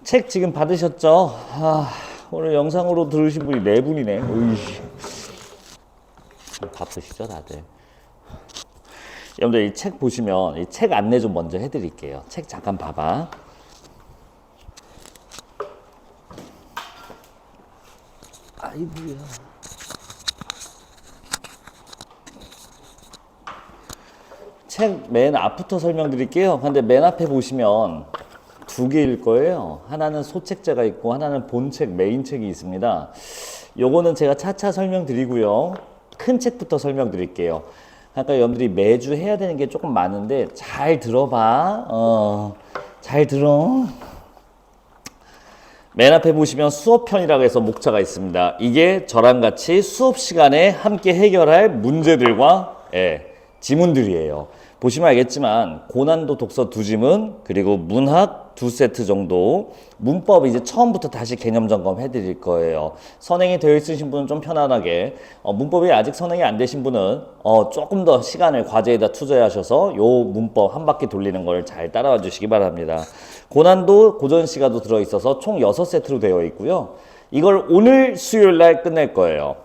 책 지금 받으셨죠? 오늘 영상으로 들으신 분이 4분이네. 으이씨. 바쁘시죠, 다들? 여러분들 이 책 보시면 이 책 안내 좀 먼저 해드릴게요. 책 잠깐 봐봐. 아이고야. 책 맨 앞부터 설명드릴게요. 근데 맨 앞에 보시면 2개일 거예요. 하나는 소책자가 있고 하나는 본책, 메인책이 있습니다. 요거는 제가 차차 설명드리고요. 큰 책부터 설명드릴게요. 아까 여러분들이 매주 해야 되는 게 조금 많은데 잘 들어봐. 잘 들어. 맨 앞에 보시면 수업편이라고 해서 목차가 있습니다. 이게 저랑 같이 수업 시간에 함께 해결할 문제들과 지문들이에요. 보시면 알겠지만 고난도 독서 2지문 그리고 문학 2세트 정도, 문법 이제 처음부터 다시 개념 점검 해드릴 거예요. 선행이 되어 있으신 분은 좀 편안하게, 문법이 아직 선행이 안 되신 분은 조금 더 시간을 과제에다 투자하셔서 요 문법 한 바퀴 돌리는 걸 잘 따라와 주시기 바랍니다. 고난도 고전 시가도 들어있어서 총 6세트로 되어 있고요. 이걸 오늘 수요일 날 끝낼 거예요.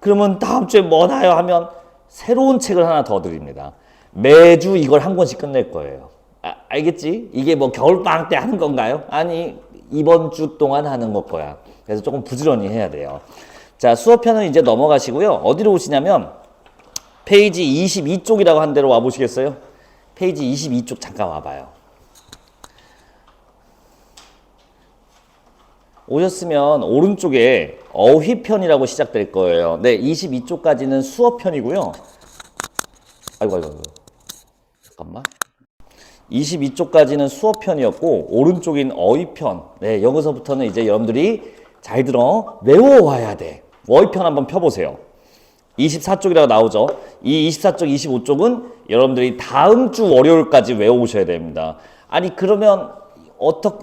그러면 다음 주에 뭐 나요 하면 새로운 책을 하나 더 드립니다. 매주 이걸 한 권씩 끝낼 거예요. 알겠지? 이게 뭐 겨울방학 때 하는 건가요? 아니, 이번 주 동안 하는 것 거야. 그래서 조금 부지런히 해야 돼요. 자, 수업편은 이제 넘어가시고요. 어디로 오시냐면 페이지 22쪽이라고 한 데로 와보시겠어요? 페이지 22쪽 잠깐 와봐요. 오셨으면 오른쪽에 어휘편이라고 시작될 거예요. 네, 22쪽까지는 수업편이고요. 아이고. 잠깐만. 22쪽까지는 수업편이었고 오른쪽인 어휘편. 네, 여기서부터는 이제 여러분들이 잘 들어 외워와야 돼. 어휘편 한번 펴보세요. 24쪽이라고 나오죠. 이 24쪽, 25쪽은 여러분들이 다음 주 월요일까지 외워오셔야 됩니다. 아니 그러면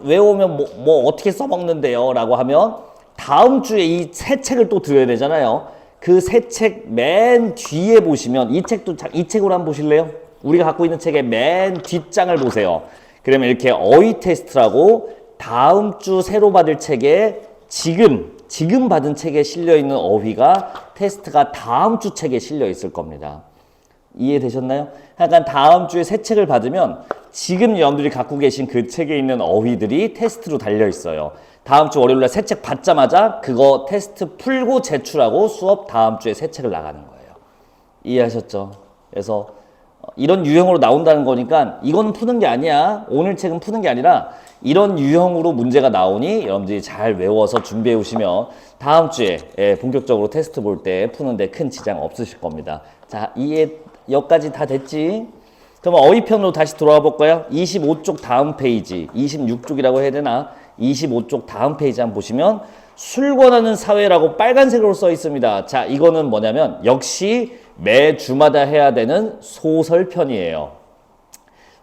외우면 뭐 어떻게 써먹는데요? 라고 하면 다음 주에 이 새 책을 또 들어야 되잖아요. 그 새 책 맨 뒤에 보시면 이 책으로 한번 보실래요? 우리가 갖고 있는 책의 맨 뒷장을 보세요. 그러면 이렇게 어휘 테스트라고 다음 주 새로 받을 책에 지금 받은 책에 실려 있는 어휘가 테스트가 다음 주 책에 실려 있을 겁니다. 이해되셨나요? 약간 다음 주에 새 책을 받으면 지금 여러분들이 갖고 계신 그 책에 있는 어휘들이 테스트로 달려 있어요. 다음 주 월요일날 새 책 받자마자 그거 테스트 풀고 제출하고 수업 다음 주에 새 책을 나가는 거예요. 이해하셨죠? 그래서 이런 유형으로 나온다는 거니까 이건 푸는 게 아니야. 오늘 책은 푸는 게 아니라 이런 유형으로 문제가 나오니 여러분들이 잘 외워서 준비해 오시면 다음 주에 본격적으로 테스트 볼 때 푸는데 큰 지장 없으실 겁니다. 자, 여기까지 다 됐지? 그럼 어휘편으로 다시 돌아와 볼까요? 25쪽 다음 페이지, 26쪽이라고 해야 되나? 25쪽 다음 페이지 한번 보시면 술권하는 사회라고 빨간색으로 써 있습니다. 자, 이거는 뭐냐면 역시 매주마다 해야 되는 소설편이에요.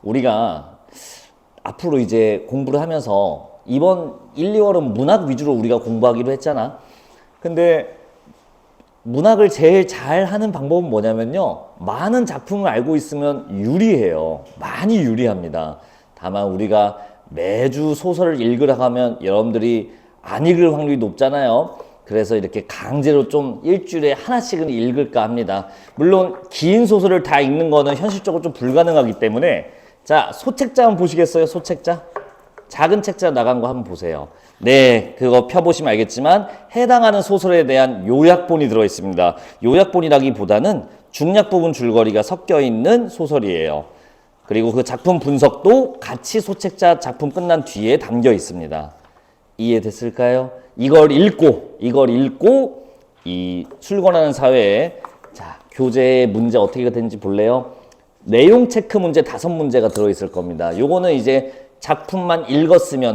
우리가 앞으로 이제 공부를 하면서 이번 1, 2월은 문학 위주로 우리가 공부하기로 했잖아. 근데 문학을 제일 잘하는 방법은 뭐냐면요. 많은 작품을 알고 있으면 유리해요. 많이 유리합니다. 다만 우리가 매주 소설을 읽으라고 하면 여러분들이 안 읽을 확률이 높잖아요. 그래서 이렇게 강제로 좀 일주일에 하나씩은 읽을까 합니다. 물론 긴 소설을 다 읽는 거는 현실적으로 좀 불가능하기 때문에 자, 소책자 한번 보시겠어요? 소책자? 작은 책자 나간 거 한번 보세요. 네, 그거 펴보시면 알겠지만 해당하는 소설에 대한 요약본이 들어있습니다. 요약본이라기보다는 중략 부분 줄거리가 섞여 있는 소설이에요. 그리고 그 작품 분석도 같이 소책자 작품 끝난 뒤에 담겨 있습니다. 이해됐을까요? 이걸 읽고 이 술권하는 사회에 자, 교재의 문제 어떻게 되는지 볼래요? 내용 체크 문제 5문제가 들어있을 겁니다. 요거는 이제 작품만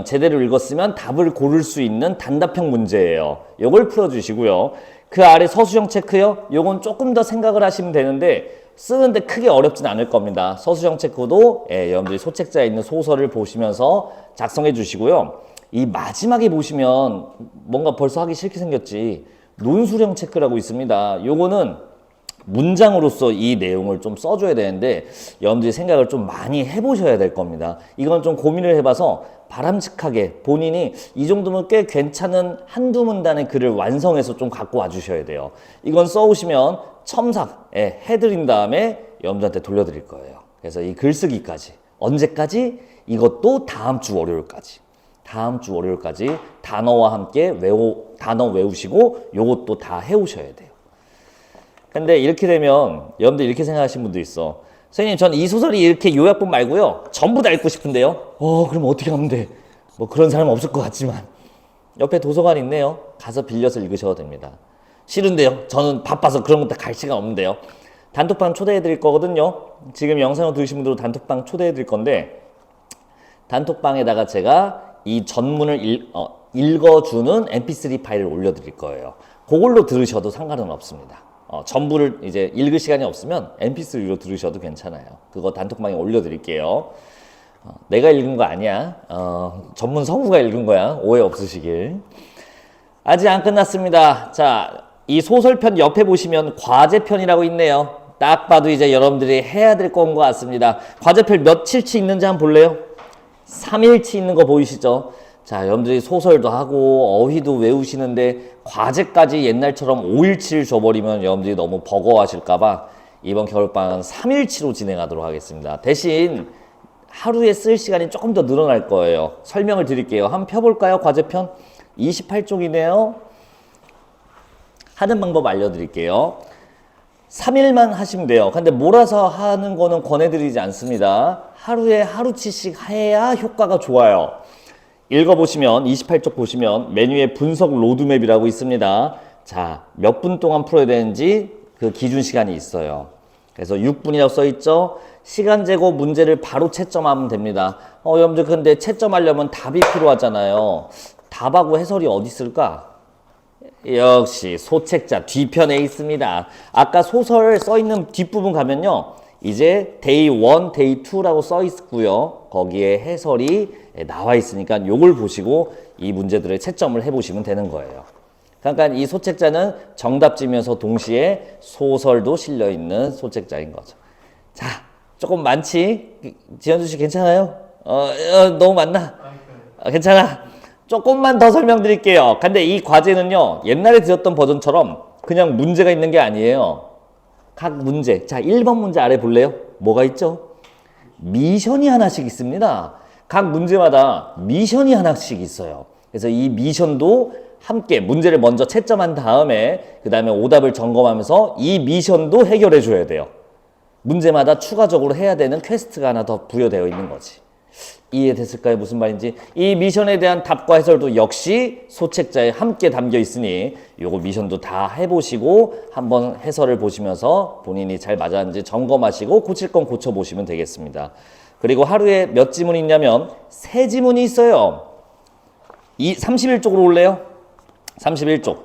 제대로 읽었으면 답을 고를 수 있는 단답형 문제예요. 요걸 풀어주시고요. 그 아래 서술형 체크요. 요건 조금 더 생각을 하시면 되는데 쓰는데 크게 어렵진 않을 겁니다. 서술형 체크도 여러분들이 소책자에 있는 소설을 보시면서 작성해 주시고요. 이 마지막에 보시면 뭔가 벌써 하기 싫게 생겼지. 논술형 체크라고 있습니다. 요거는 문장으로서 이 내용을 좀 써줘야 되는데 여러분들이 생각을 좀 많이 해보셔야 될 겁니다. 이건 좀 고민을 해봐서 바람직하게 본인이 이 정도면 꽤 괜찮은 한두 문단의 글을 완성해서 좀 갖고 와주셔야 돼요. 이건 써오시면 첨삭에 해드린 다음에 여러분들한테 돌려드릴 거예요. 그래서 이 글쓰기까지 언제까지? 이것도 다음 주 월요일까지. 다음 주 월요일까지 단어와 함께 단어 외우시고 요것도 다 해오셔야 돼요. 근데 이렇게 되면 여러분들 이렇게 생각하시는 분도 있어. 선생님, 전 이 소설이 이렇게 요약본 말고요 전부 다 읽고 싶은데요. 그럼 어떻게 하면 돼? 뭐 그런 사람 없을 것 같지만 옆에 도서관 있네요. 가서 빌려서 읽으셔도 됩니다. 싫은데요. 저는 바빠서 그런 것도 갈 시간 없는데요. 단톡방 초대해 드릴 거거든요. 지금 영상을 들으신 분들도 단톡방 초대해 드릴 건데 단톡방에다가 제가 이 전문을 읽어주는 mp3 파일을 올려드릴 거예요. 그걸로 들으셔도 상관은 없습니다. 전부를 이제 읽을 시간이 없으면 mp3로 들으셔도 괜찮아요. 그거 단톡방에 올려드릴게요. 내가 읽은 거 아니야. 전문 성우가 읽은 거야. 오해 없으시길. 아직 안 끝났습니다. 자, 이 소설편 옆에 보시면 과제편이라고 있네요. 딱 봐도 이제 여러분들이 해야 될 건 것 같습니다. 과제편 며칠치 있는지 한번 볼래요? 3일치 있는 거 보이시죠? 자, 여러분들이 소설도 하고 어휘도 외우시는데 과제까지 옛날처럼 5일치를 줘버리면 여러분들이 너무 버거워하실까봐 이번 겨울방학은 3일치로 진행하도록 하겠습니다. 대신 하루에 쓸 시간이 조금 더 늘어날 거예요. 설명을 드릴게요. 한번 펴볼까요? 과제편 28쪽이네요. 하는 방법 알려드릴게요. 3일만 하시면 돼요. 근데 몰아서 하는 거는 권해드리지 않습니다. 하루에 하루치씩 해야 효과가 좋아요. 읽어보시면 28쪽 보시면 메뉴에 분석 로드맵이라고 있습니다. 자, 몇 분 동안 풀어야 되는지 그 기준 시간이 있어요. 그래서 6분이라고 써있죠. 시간 재고 문제를 바로 채점하면 됩니다. 여러분들 근데 채점하려면 답이 필요하잖아요. 답하고 해설이 어디 있을까? 역시 소책자 뒤편에 있습니다. 아까 소설 써있는 뒷부분 가면요. 이제 데이 1, 데이 2라고 써 있고요. 거기에 해설이 나와 있으니까 요걸 보시고 이 문제들을 채점을 해보시면 되는 거예요. 그러니까 이 소책자는 정답지면서 동시에 소설도 실려있는 소책자인 거죠. 자, 조금 많지? 지현주 씨 괜찮아요? 너무 많나? 괜찮아? 조금만 더 설명드릴게요. 근데 이 과제는요, 옛날에 드렸던 버전처럼 그냥 문제가 있는 게 아니에요. 각 문제. 자, 1번 문제 아래 볼래요? 뭐가 있죠? 미션이 하나씩 있습니다. 각 문제마다 미션이 하나씩 있어요. 그래서 이 미션도 함께 문제를 먼저 채점한 다음에 그 다음에 오답을 점검하면서 이 미션도 해결해 줘야 돼요. 문제마다 추가적으로 해야 되는 퀘스트가 하나 더 부여되어 있는 거지. 이해됐을까요? 무슨 말인지. 이 미션에 대한 답과 해설도 역시 소책자에 함께 담겨 있으니 요거 미션도 다 해보시고 한번 해설을 보시면서 본인이 잘 맞았는지 점검하시고 고칠 건 고쳐보시면 되겠습니다. 그리고 하루에 몇 지문이 있냐면 3지문이 있어요. 31쪽으로 올래요? 31쪽.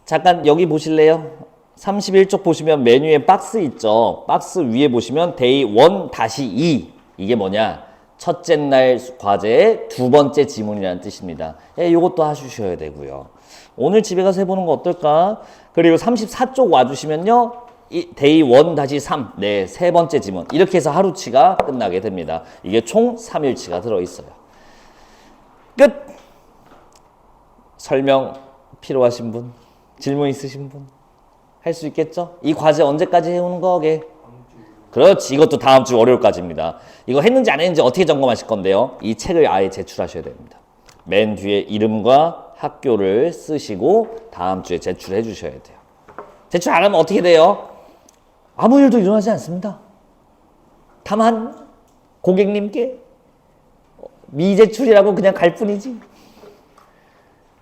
잠깐 여기 보실래요? 31쪽 보시면 메뉴에 박스 있죠. 박스 위에 보시면 데이 1-2 이게 뭐냐? 첫째 날 과제의 2번째 지문이라는 뜻입니다. 이것도 해주셔야 되고요. 오늘 집에 가서 해보는 거 어떨까? 그리고 34쪽 와주시면요. 데이 1-3 네, 3번째 지문 이렇게 해서 하루치가 끝나게 됩니다. 이게 총 3일치가 들어있어요. 끝! 설명 필요하신 분? 질문 있으신 분? 할 수 있겠죠? 이 과제 언제까지 해오는 거게? 그렇지. 이것도 다음 주 월요일까지입니다. 이거 했는지 안 했는지 어떻게 점검하실 건데요? 이 책을 아예 제출하셔야 됩니다. 맨 뒤에 이름과 학교를 쓰시고 다음 주에 제출해 주셔야 돼요. 제출 안 하면 어떻게 돼요? 아무 일도 일어나지 않습니다. 다만 고객님께 미제출이라고 그냥 갈 뿐이지.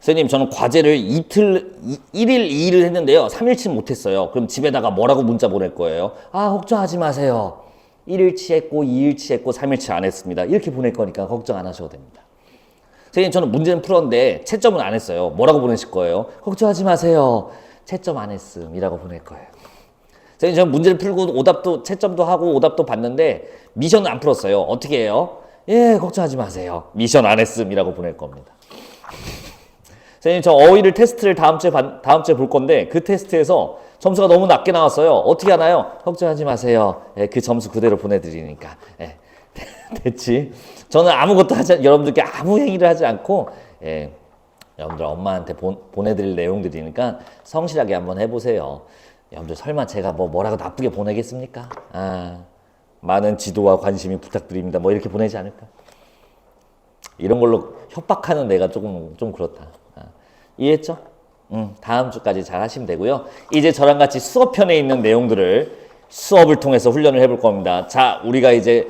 선생님, 저는 과제를 1일, 2일을 했는데요. 3일치 못했어요. 그럼 집에다가 뭐라고 문자 보낼 거예요? 걱정하지 마세요. 1일치 했고, 2일치 했고, 3일치 안 했습니다. 이렇게 보낼 거니까 걱정 안 하셔도 됩니다. 선생님, 저는 문제는 풀었는데 채점은 안 했어요. 뭐라고 보내실 거예요? 걱정하지 마세요. 채점 안 했음이라고 보낼 거예요. 선생님, 저는 문제를 풀고 오답도 채점도 하고 오답도 봤는데 미션은 안 풀었어요. 어떻게 해요? 예, 걱정하지 마세요. 미션 안 했음이라고 보낼 겁니다. 선생님, 저 어휘를 테스트를 다음 주에 볼 건데 그 테스트에서 점수가 너무 낮게 나왔어요. 어떻게 하나요? 걱정하지 마세요. 예, 그 점수 그대로 보내드리니까. 예, 됐지? 저는 아무것도 여러분들께 아무 행위를 하지 않고, 예, 여러분들 엄마한테 보내드릴 내용들이니까 성실하게 한번 해보세요. 여러분들 설마 제가 뭐라고 나쁘게 보내겠습니까? 많은 지도와 관심이 부탁드립니다. 뭐 이렇게 보내지 않을까? 이런 걸로 협박하는 내가 좀 그렇다. 이해했죠? 다음 주까지 잘 하시면 되고요. 이제 저랑 같이 수업편에 있는 내용들을 수업을 통해서 훈련을 해볼 겁니다. 자, 우리가 이제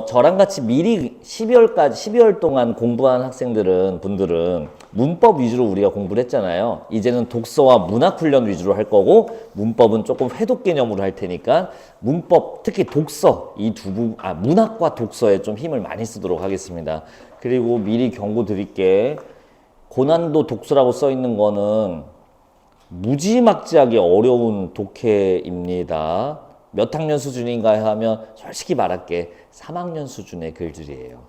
저랑 같이 미리 12월 동안 공부한 분들은 문법 위주로 우리가 공부를 했잖아요. 이제는 독서와 문학 훈련 위주로 할 거고, 문법은 조금 회독 개념으로 할 테니까, 문법, 특히 독서, 문학과 독서에 좀 힘을 많이 쓰도록 하겠습니다. 그리고 미리 경고 드릴게. 고난도 독서라고 써 있는 거는 무지막지하게 어려운 독해입니다. 몇 학년 수준인가 하면 솔직히 말할게 3학년 수준의 글들이에요.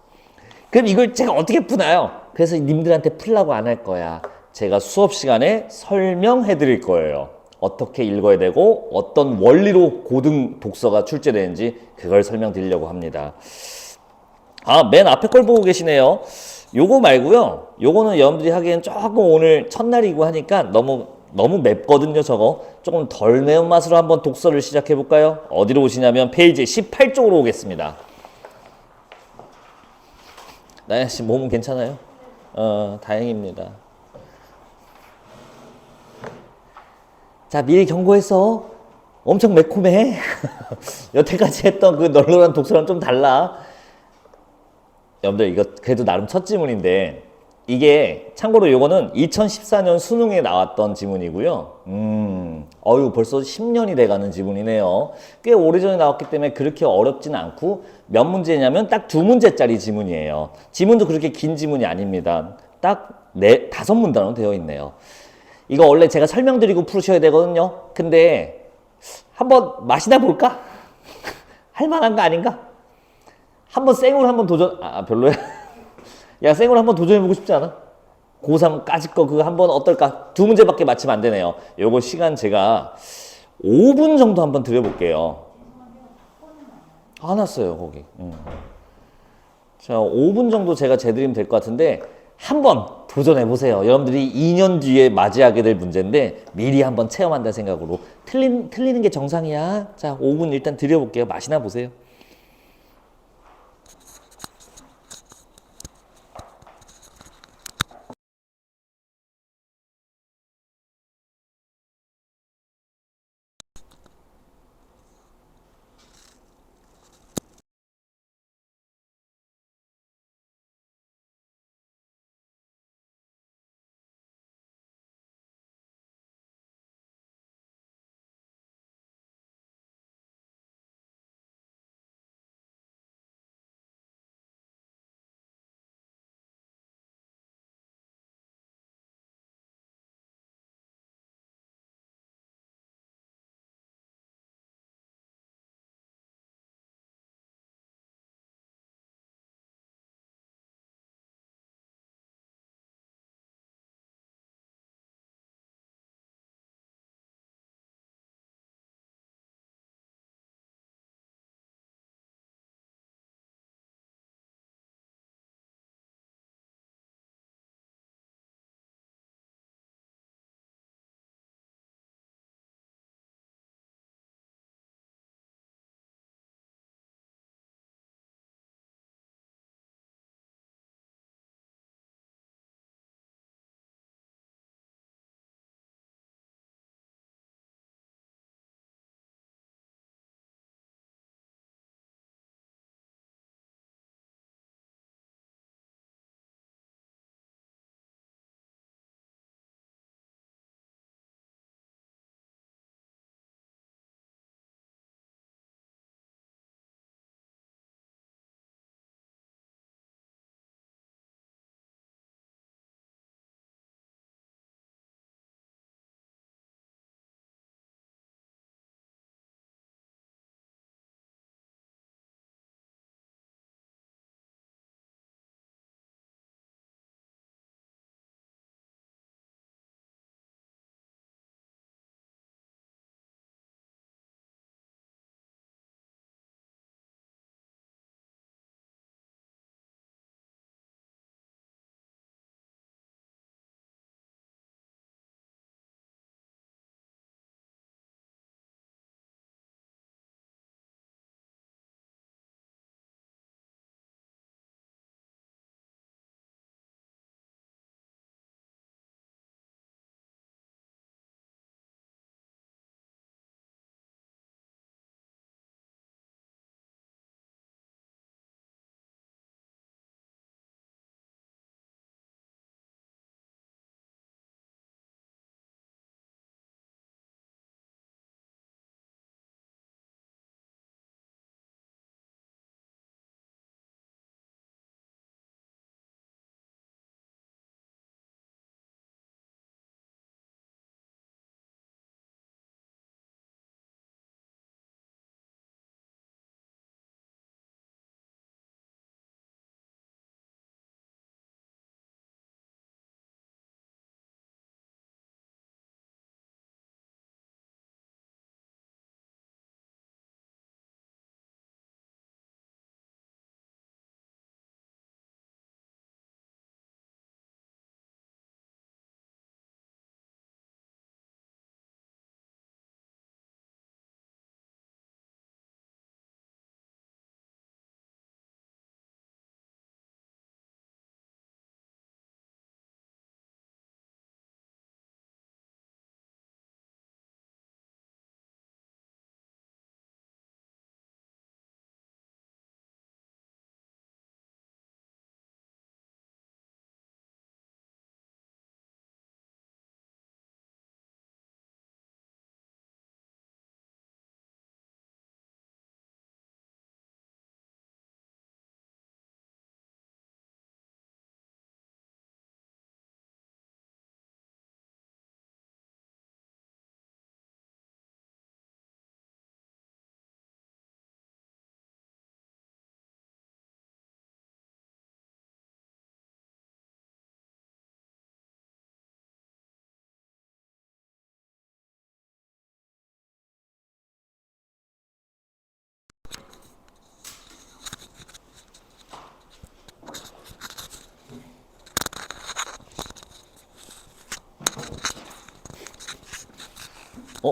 그럼 이걸 제가 어떻게 푸나요? 그래서 님들한테 풀라고 안 할 거야. 제가 수업 시간에 설명해 드릴 거예요. 어떻게 읽어야 되고 어떤 원리로 고등 독서가 출제되는지 그걸 설명드리려고 합니다. 맨 앞에 걸 보고 계시네요. 요거 말고요. 요거는 여러분들이 하기엔 조금 오늘 첫날이고 하니까 너무 맵거든요, 저거. 조금 덜 매운 맛으로 한번 독서를 시작해 볼까요? 어디로 오시냐면 페이지 18쪽으로 오겠습니다. 나연 씨 몸은 괜찮아요? 다행입니다. 자, 미리 경고했어. 엄청 매콤해. 여태까지 했던 그 널널한 독서랑 좀 달라. 여러분들 이거 그래도 나름 첫 지문인데 이게 참고로 요거는 2014년 수능에 나왔던 지문이고요. 벌써 10년이 돼가는 지문이네요. 꽤 오래전에 나왔기 때문에 그렇게 어렵진 않고 몇 문제냐면 딱 2문제짜리 지문이에요. 지문도 그렇게 긴 지문이 아닙니다. 딱 5문단으로 되어 있네요. 이거 원래 제가 설명드리고 푸셔야 되거든요. 근데 한번 마시다 볼까? 할만한 거 아닌가? 한번 생으로 한번 도전, 별로야? 야, 생으로 한번 도전해보고 싶지 않아? 고3까지 거 그거 한번 어떨까? 2문제밖에 맞히면 안 되네요. 요거 시간 제가 5분 정도 한번 드려볼게요. 안 왔어요, 거기. 자, 5분 정도 제가 재드리면 될 것 같은데, 한번 도전해보세요. 여러분들이 2년 뒤에 맞이하게 될 문제인데, 미리 한번 체험한다는 생각으로. 틀리는 게 정상이야. 자, 5분 일단 드려볼게요. 맛이나 보세요.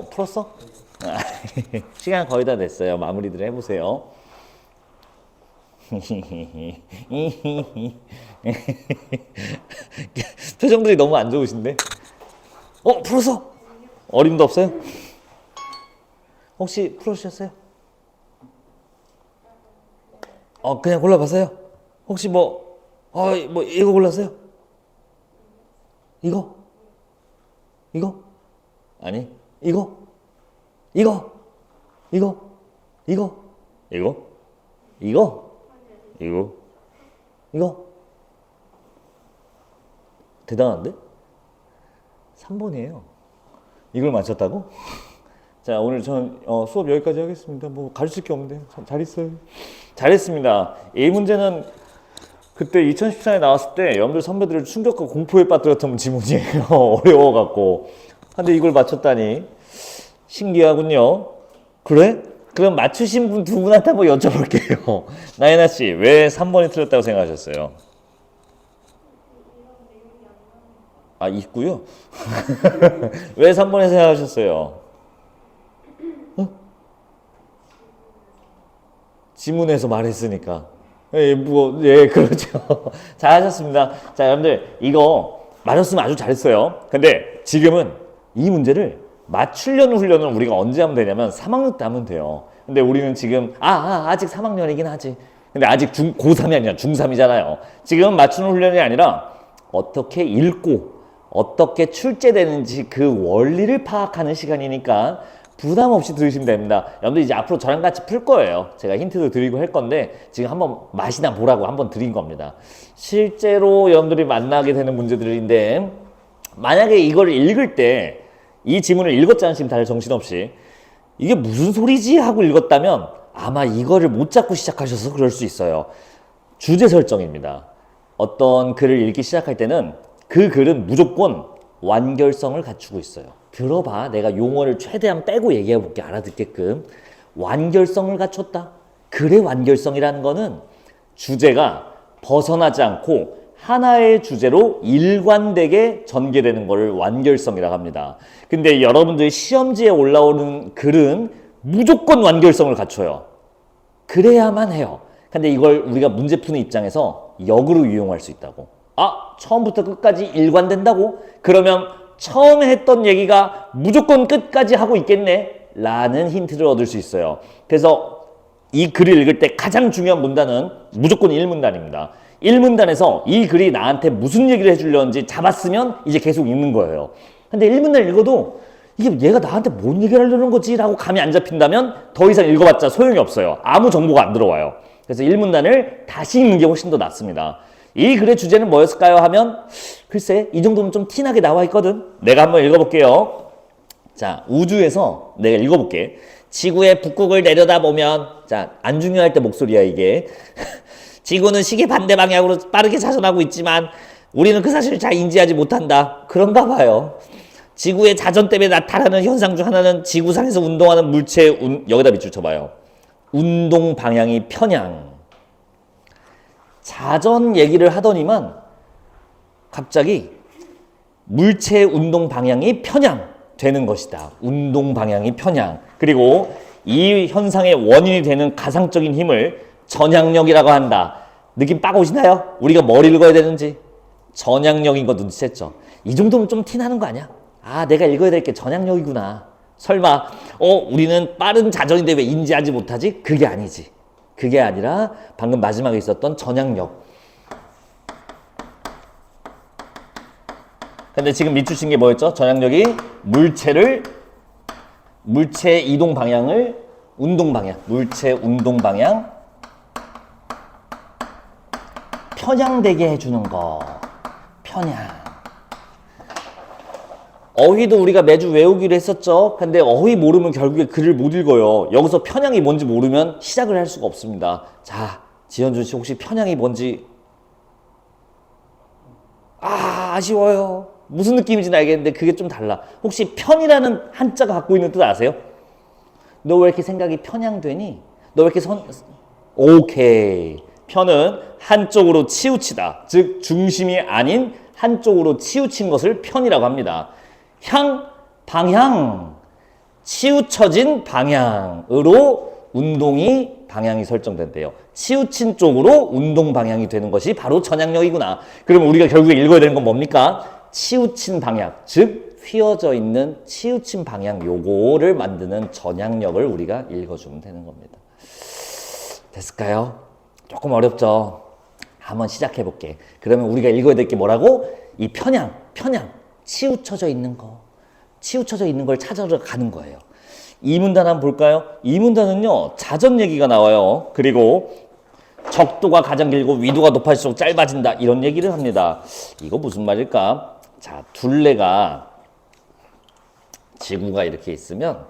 풀었어? 시간 거의 다 됐어요. 마무리들 해보세요. 표정들이 너무 안 좋으신데? 풀었어? 어림도 없어요? 혹시 풀어주셨어요? 그냥 골라봤어요? 혹시 이거 골랐어요? 이거? 이거? 아니, 이거? 이거? 이거? 이거? 이거? 이거? 이거? 이거? 대단한데? 3번이에요. 이걸 맞췄다고? 자, 오늘 전 수업 여기까지 하겠습니다. 뭐 가르칠 게 없는데 잘 있어요. 잘했습니다. 이 문제는 그때 2014년에 나왔을 때 여러분들 선배들을 충격과 공포에 빠뜨렸던 지문이에요. 어려워갖고. 근데 이걸 맞췄다니 신기하군요. 그래? 그럼 맞추신 분 두 분한테 한번 여쭤볼게요. 나연아 씨, 왜 3번이 틀렸다고 생각하셨어요? 있고요. 왜 3번에 생각하셨어요? 지문에서 말했으니까. 그렇죠. 잘하셨습니다. 자, 여러분들 이거 맞았으면 아주 잘했어요. 근데 지금은 이 문제를 맞추려는 훈련을 우리가 언제 하면 되냐면 3학년 때 하면 돼요. 근데 우리는 지금 아직 3학년이긴 하지. 근데 아직 고3이 아니라 중3이잖아요. 지금 맞추는 훈련이 아니라 어떻게 읽고 어떻게 출제되는지 그 원리를 파악하는 시간이니까 부담 없이 들으시면 됩니다. 여러분들 이제 앞으로 저랑 같이 풀 거예요. 제가 힌트도 드리고 할 건데 지금 한번 맛이나 보라고 한번 드린 겁니다. 실제로 여러분들이 만나게 되는 문제들인데 만약에 이걸 읽을 때 이 지문을 읽었잖아요. 지금 다들 정신없이. 이게 무슨 소리지 하고 읽었다면 아마 이거를 못 잡고 시작하셔서 그럴 수 있어요. 주제 설정입니다. 어떤 글을 읽기 시작할 때는 그 글은 무조건 완결성을 갖추고 있어요. 들어봐. 내가 용어를 최대한 빼고 얘기해 볼게. 알아듣게끔. 완결성을 갖췄다. 글의 완결성이라는 거는 주제가 벗어나지 않고 하나의 주제로 일관되게 전개되는 것을 완결성이라고 합니다. 근데 여러분들 시험지에 올라오는 글은 무조건 완결성을 갖춰요. 그래야만 해요. 근데 이걸 우리가 문제 푸는 입장에서 역으로 유용할 수 있다고. 처음부터 끝까지 일관된다고? 그러면 처음에 했던 얘기가 무조건 끝까지 하고 있겠네? 라는 힌트를 얻을 수 있어요. 그래서 이 글을 읽을 때 가장 중요한 문단은 무조건 1문단입니다. 1문단에서 이 글이 나한테 무슨 얘기를 해주려는지 잡았으면 이제 계속 읽는 거예요. 근데 1문단 읽어도 이게 얘가 나한테 뭔 얘기를 하려는 거지? 라고 감이 안 잡힌다면 더 이상 읽어봤자 소용이 없어요. 아무 정보가 안 들어와요. 그래서 1문단을 다시 읽는 게 훨씬 더 낫습니다. 이 글의 주제는 뭐였을까요? 하면 글쎄 이 정도면 좀 티나게 나와 있거든. 내가 한번 읽어볼게요. 자, 우주에서 내가 읽어볼게. 지구의 북극을 내려다보면, 자, 안 중요할 때 목소리야 이게. 지구는 시계 반대 방향으로 빠르게 자전하고 있지만 우리는 그 사실을 잘 인지하지 못한다. 그런가 봐요. 지구의 자전 때문에 나타나는 현상 중 하나는 지구상에서 운동하는 물체의 여기다 밑줄 쳐봐요. 운동 방향이 편향. 자전 얘기를 하더니만 갑자기 물체의 운동 방향이 편향되는 것이다. 운동 방향이 편향. 그리고 이 현상의 원인이 되는 가상적인 힘을 전향력이라고 한다. 느낌 빡 오시나요? 우리가 뭘 읽어야 되는지. 전향력인 거 눈치챘죠? 이 정도면 좀 티나는 거 아니야? 내가 읽어야 될 게 전향력이구나. 설마 우리는 빠른 자전인데 왜 인지하지 못하지? 그게 아니지. 그게 아니라 방금 마지막에 있었던 전향력. 근데 지금 밑줄 친 게 뭐였죠? 전향력이 물체의 이동 방향을 운동 방향, 물체 운동 방향 편향되게 해주는 거. 편향. 어휘도 우리가 매주 외우기로 했었죠. 근데 어휘 모르면 결국에 글을 못 읽어요. 여기서 편향이 뭔지 모르면 시작을 할 수가 없습니다. 자, 지현준 씨 혹시 편향이 뭔지 아쉬워요. 무슨 느낌인지는 알겠는데 그게 좀 달라. 혹시 편이라는 한자가 갖고 있는 뜻 아세요? 너 왜 이렇게 생각이 편향되니? 너 왜 이렇게 오케이. 편은 한쪽으로 치우치다. 즉 중심이 아닌 한쪽으로 치우친 것을 편이라고 합니다. 방향. 치우쳐진 방향으로 운동이 방향이 설정된대요. 치우친 쪽으로 운동 방향이 되는 것이 바로 전향력이구나. 그러면 우리가 결국에 읽어야 되는 건 뭡니까? 치우친 방향, 즉 휘어져 있는 치우친 방향 요거를 만드는 전향력을 우리가 읽어주면 되는 겁니다. 됐을까요? 조금 어렵죠? 한번 시작해 볼게. 그러면 우리가 읽어야 될 게 뭐라고? 이 편향, 치우쳐져 있는 거, 치우쳐져 있는 걸 찾아러 가는 거예요. 이 문단 한번 볼까요? 이 문단은요, 자전 얘기가 나와요. 그리고 적도가 가장 길고 위도가 높아질수록 짧아진다. 이런 얘기를 합니다. 이거 무슨 말일까? 자, 둘레가, 지구가 이렇게 있으면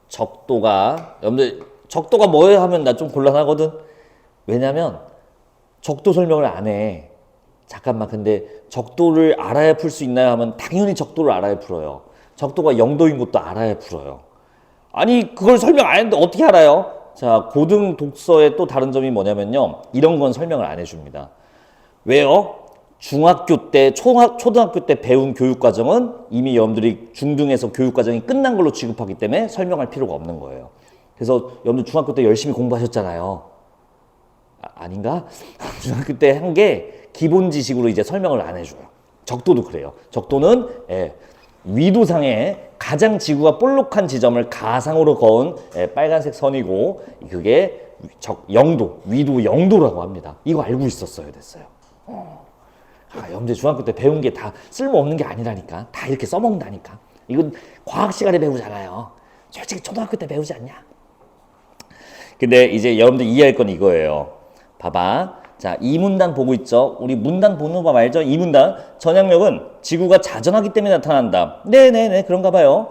적도가, 여러분들 적도가 뭐예요 하면 나 좀 곤란하거든. 왜냐면 적도 설명을 안 해. 잠깐만, 근데 적도를 알아야 풀 수 있나요 하면 당연히 적도를 알아야 풀어요. 적도가 0도인 것도 알아야 풀어요. 아니 그걸 설명 안 했는데 어떻게 알아요? 자, 고등 독서의 또 다른 점이 뭐냐면요, 이런 건 설명을 안 해줍니다. 왜요? 중학교 때, 초등학교 때 배운 교육과정은 이미 여러분들이 중등에서 교육과정이 끝난 걸로 취급하기 때문에 설명할 필요가 없는 거예요. 그래서 여러분들 중학교 때 열심히 공부하셨잖아요. 아닌가? 중학교 때 한 게 기본 지식으로 이제 설명을 안 해줘요. 적도도 그래요. 적도는 위도상에 가장 지구가 볼록한 지점을 가상으로 그은 빨간색 선이고, 그게 0도, 위도 0도라고 합니다. 이거 알고 있었어야 됐어요. 여러분들 중학교 때 배운 게 다 쓸모없는 게 아니라니까. 다 이렇게 써먹는다니까. 이건 과학 시간에 배우잖아요. 솔직히 초등학교 때 배우지 않냐? 근데 이제 여러분들 이해할 건 이거예요. 봐봐. 자, 이 문단 보고 있죠? 우리 문단 보는 법 알죠? 이 문단. 전향력은 지구가 자전하기 때문에 나타난다. 네네네, 그런가 봐요.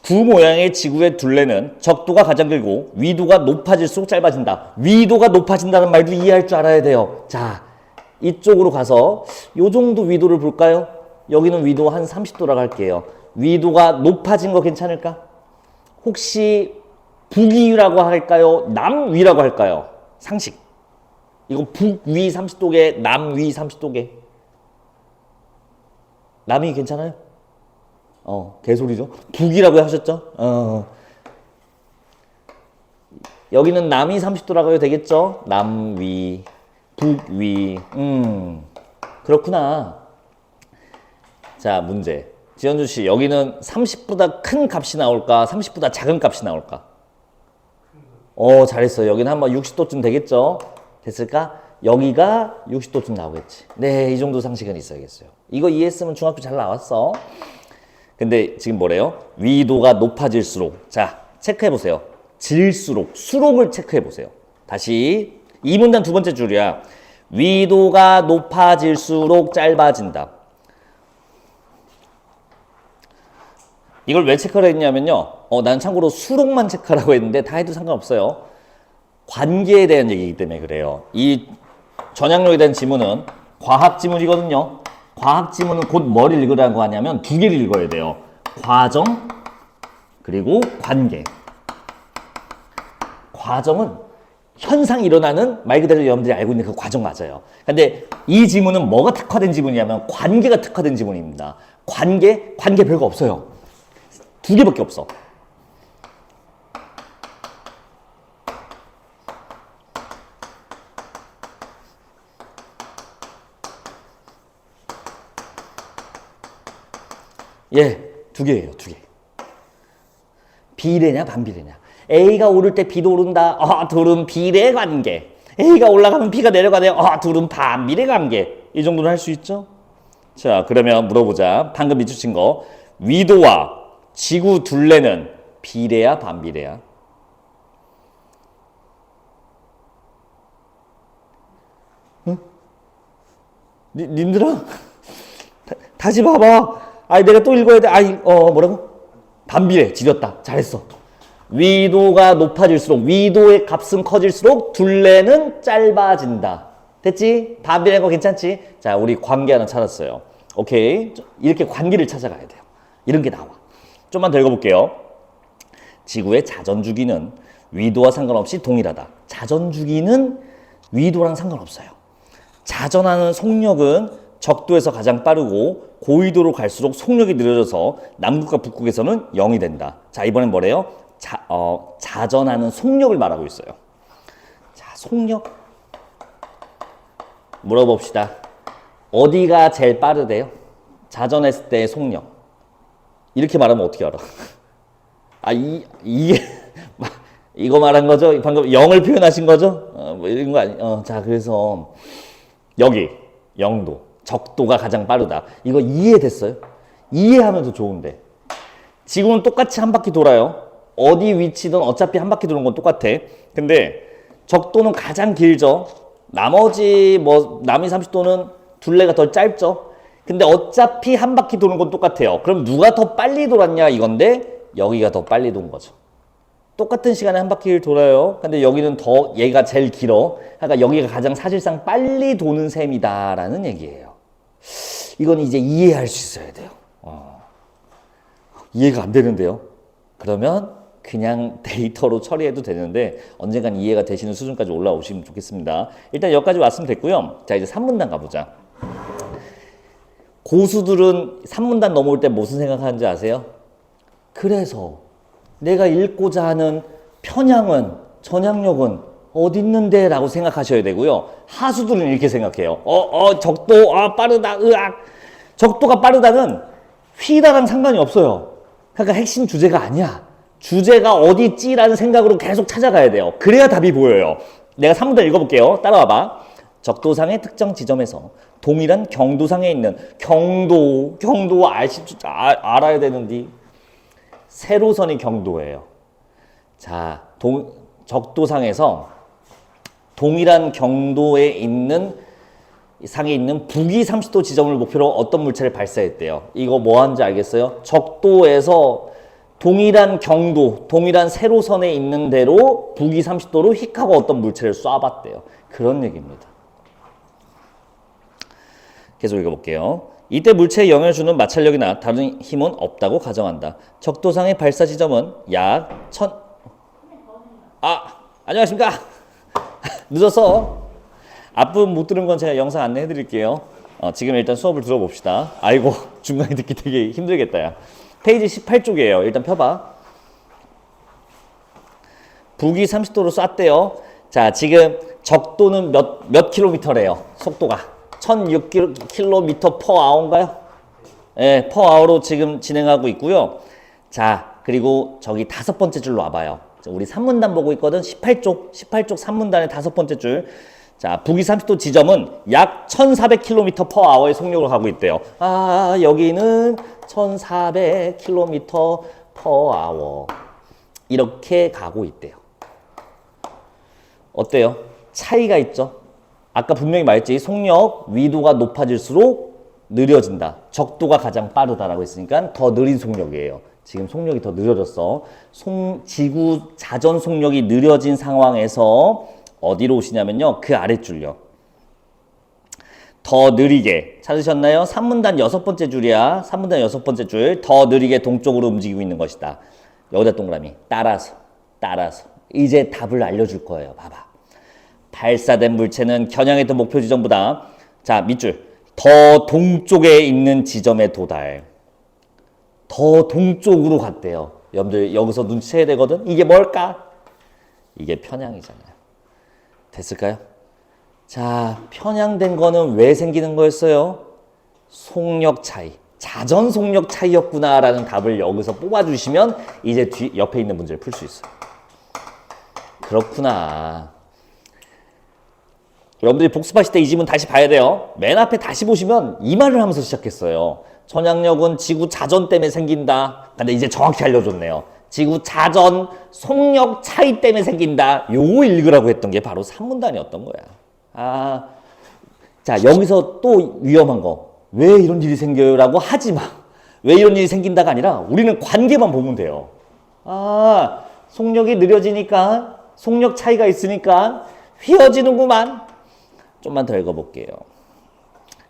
구 모양의 지구의 둘레는 적도가 가장 길고 위도가 높아질수록 짧아진다. 위도가 높아진다는 말도 이해할 줄 알아야 돼요. 자, 이쪽으로 가서 요 정도 위도를 볼까요? 여기는 위도 한 30도라고 할게요. 위도가 높아진 거 괜찮을까? 혹시 북위라고 할까요? 남위라고 할까요? 상식. 이거 북위 30도계, 남위 30도계. 남위 괜찮아요? 개소리죠. 북이라고 하셨죠? 여기는 남위 30도라고 해도 되겠죠? 남위, 북위. 그렇구나. 자, 문제. 지현주 씨, 여기는 30보다 큰 값이 나올까? 30보다 작은 값이 나올까? 잘했어요. 여기는 한번 60도쯤 되겠죠? 됐을까? 여기가 60도쯤 나오겠지. 네, 이 정도 상식은 있어야겠어요. 이거 이해했으면 중학교 잘 나왔어. 근데 지금 뭐래요? 위도가 높아질수록. 자, 체크해보세요. 질수록, 수록을 체크해보세요. 다시 이 문단 두 번째 줄이야. 위도가 높아질수록 짧아진다. 이걸 왜 체크를 했냐면요, 난 참고로 수록만 체크하라고 했는데 다 해도 상관없어요. 관계에 대한 얘기이기 때문에 그래요. 이 전향력에 대한 지문은 과학 지문이거든요. 과학 지문은 곧 뭘 읽으라고 하냐면 두 개를 읽어야 돼요. 과정 그리고 관계. 과정은 현상이 일어나는, 말 그대로 여러분들이 알고 있는 그 과정 맞아요. 근데 이 지문은 뭐가 특화된 지문이냐면 관계가 특화된 지문입니다. 관계 별거 없어요. 두 개밖에 없어. 두 개예요, 두 개. 비례냐, 반비례냐. A가 오를 때 B도 오른다. 둘은 비례 관계. A가 올라가면 B가 내려가네요. 둘은 반비례 관계. 이 정도는 할 수 있죠? 자, 그러면 물어보자. 방금 미주친 거. 위도와 지구 둘레는 비례야, 반비례야? 응? 님들아, 다시 봐봐. 내가 또 읽어야 돼. 뭐라고? 반비례. 지렸다. 잘했어. 위도가 높아질수록, 위도의 값은 커질수록 둘레는 짧아진다. 됐지? 반비례인 거 괜찮지? 자, 우리 관계 하나 찾았어요. 오케이. 이렇게 관계를 찾아가야 돼요. 이런 게 나와. 좀만 더 읽어볼게요. 지구의 자전주기는 위도와 상관없이 동일하다. 자전주기는 위도랑 상관없어요. 자전하는 속력은 적도에서 가장 빠르고 고위도로 갈수록 속력이 느려져서 남극과 북극에서는 0이 된다. 자, 이번엔 뭐래요? 자전하는 속력을 말하고 있어요. 자, 속력. 물어봅시다. 어디가 제일 빠르대요? 자전했을 때의 속력. 이렇게 말하면 어떻게 알아? 이게 이거 말한 거죠? 방금 0을 표현하신 거죠? 뭐 이런 거 아니? 자, 그래서 여기 0도, 적도가 가장 빠르다. 이거 이해됐어요? 이해하면 더 좋은데. 지구는 똑같이 한 바퀴 돌아요. 어디 위치든 어차피 한 바퀴 도는 건 똑같아. 근데 적도는 가장 길죠. 나머지 뭐 남이 30도는 둘레가 더 짧죠. 근데 어차피 한 바퀴 도는 건 똑같아요. 그럼 누가 더 빨리 돌았냐 이건데 여기가 더 빨리 돈 거죠. 똑같은 시간에 한 바퀴를 돌아요. 근데 여기는 더 얘가 제일 길어. 그러니까 여기가 가장 사실상 빨리 도는 셈이다라는 얘기예요. 이건 이제 이해할 수 있어야 돼요. 이해가 안 되는데요. 그러면 그냥 데이터로 처리해도 되는데 언젠간 이해가 되시는 수준까지 올라오시면 좋겠습니다. 일단 여기까지 왔으면 됐고요. 자, 이제 3문단 가보자. 고수들은 3문단 넘어올 때 무슨 생각하는지 아세요? 그래서 내가 읽고자 하는 편향은, 전향력은 어디 있는데? 라고 생각하셔야 되고요. 하수들은 이렇게 생각해요. 적도, 빠르다, 으악. 적도가 빠르다는 휘다랑 상관이 없어요. 그러니까 핵심 주제가 아니야. 주제가 어디 있지라는 생각으로 계속 찾아가야 돼요. 그래야 답이 보여요. 내가 3문단 읽어볼게요. 따라와봐. 적도상의 특정 지점에서 동일한 경도상에 있는 경도 알아야 되는데 세로선이 경도예요. 자, 적도상에서 동일한 경도에 있는 상에 있는 북위 30도 지점을 목표로 어떤 물체를 발사했대요. 이거 뭐 하는지 알겠어요? 적도에서 동일한 경도, 동일한 세로선에 있는 대로 북위 30도로 휙 하고 어떤 물체를 쏴봤대요. 그런 얘기입니다. 계속 읽어볼게요. 이때 물체에 영향을 주는 마찰력이나 다른 힘은 없다고 가정한다. 적도상의 발사 지점은 약 1000... 안녕하십니까? 늦었어. 앞부분 못 들은 건 제가 영상 안내해 드릴게요. 지금 일단 수업을 들어봅시다. 아이고, 중간에 듣기 되게 힘들겠다, 야. 페이지 18쪽이에요. 일단 펴봐. 북위 30도로 쐈대요. 자, 지금 적도는 몇 킬로미터래요? 속도가 1006km per hour인가요? 네, per hour로 지금 진행하고 있고요. 자, 그리고 저기 5번째 줄로 와봐요. 우리 3문단 보고 있거든. 18쪽 3문단의 5번째 줄. 자, 북위 30도 지점은 약 1400km per hour의 속력을 가고 있대요. 여기는 1400km per hour. 이렇게 가고 있대요. 어때요? 차이가 있죠? 아까 분명히 말했지. 속력, 위도가 높아질수록 느려진다. 적도가 가장 빠르다라고 했으니까 더 느린 속력이에요. 지금 속력이 더 느려졌어. 지구 자전 속력이 느려진 상황에서 어디로 오시냐면요. 그 아랫줄요. 더 느리게. 찾으셨나요? 3문단 6번째 줄이야. 3문단 6번째 줄. 더 느리게 동쪽으로 움직이고 있는 것이다. 여기다 동그라미. 따라서. 이제 답을 알려줄 거예요. 봐봐. 발사된 물체는 겨냥했던 목표 지점보다 자, 밑줄. 더 동쪽에 있는 지점에 도달. 더 동쪽으로 갔대요. 여러분들 여기서 눈치채야 되거든. 이게 뭘까? 이게 편향이잖아요. 됐을까요? 자, 편향된 거는 왜 생기는 거였어요? 속력 차이. 자전 속력 차이였구나라는 답을 여기서 뽑아주시면 이제 옆에 있는 문제를 풀 수 있어요. 그렇구나. 여러분들이 복습하실 때 이 지문 다시 봐야 돼요. 맨 앞에 다시 보시면 이 말을 하면서 시작했어요. 전향력은 지구 자전 때문에 생긴다. 근데 이제 정확히 알려줬네요. 지구 자전 속력 차이 때문에 생긴다. 요거 읽으라고 했던 게 바로 3문단이었던 거야. 자, 여기서 또 위험한 거. 왜 이런 일이 생겨요? 라고 하지 마. 왜 이런 일이 생긴다가 아니라 우리는 관계만 보면 돼요. 속력이 느려지니까, 속력 차이가 있으니까 휘어지는구만. 좀만 더 읽어볼게요.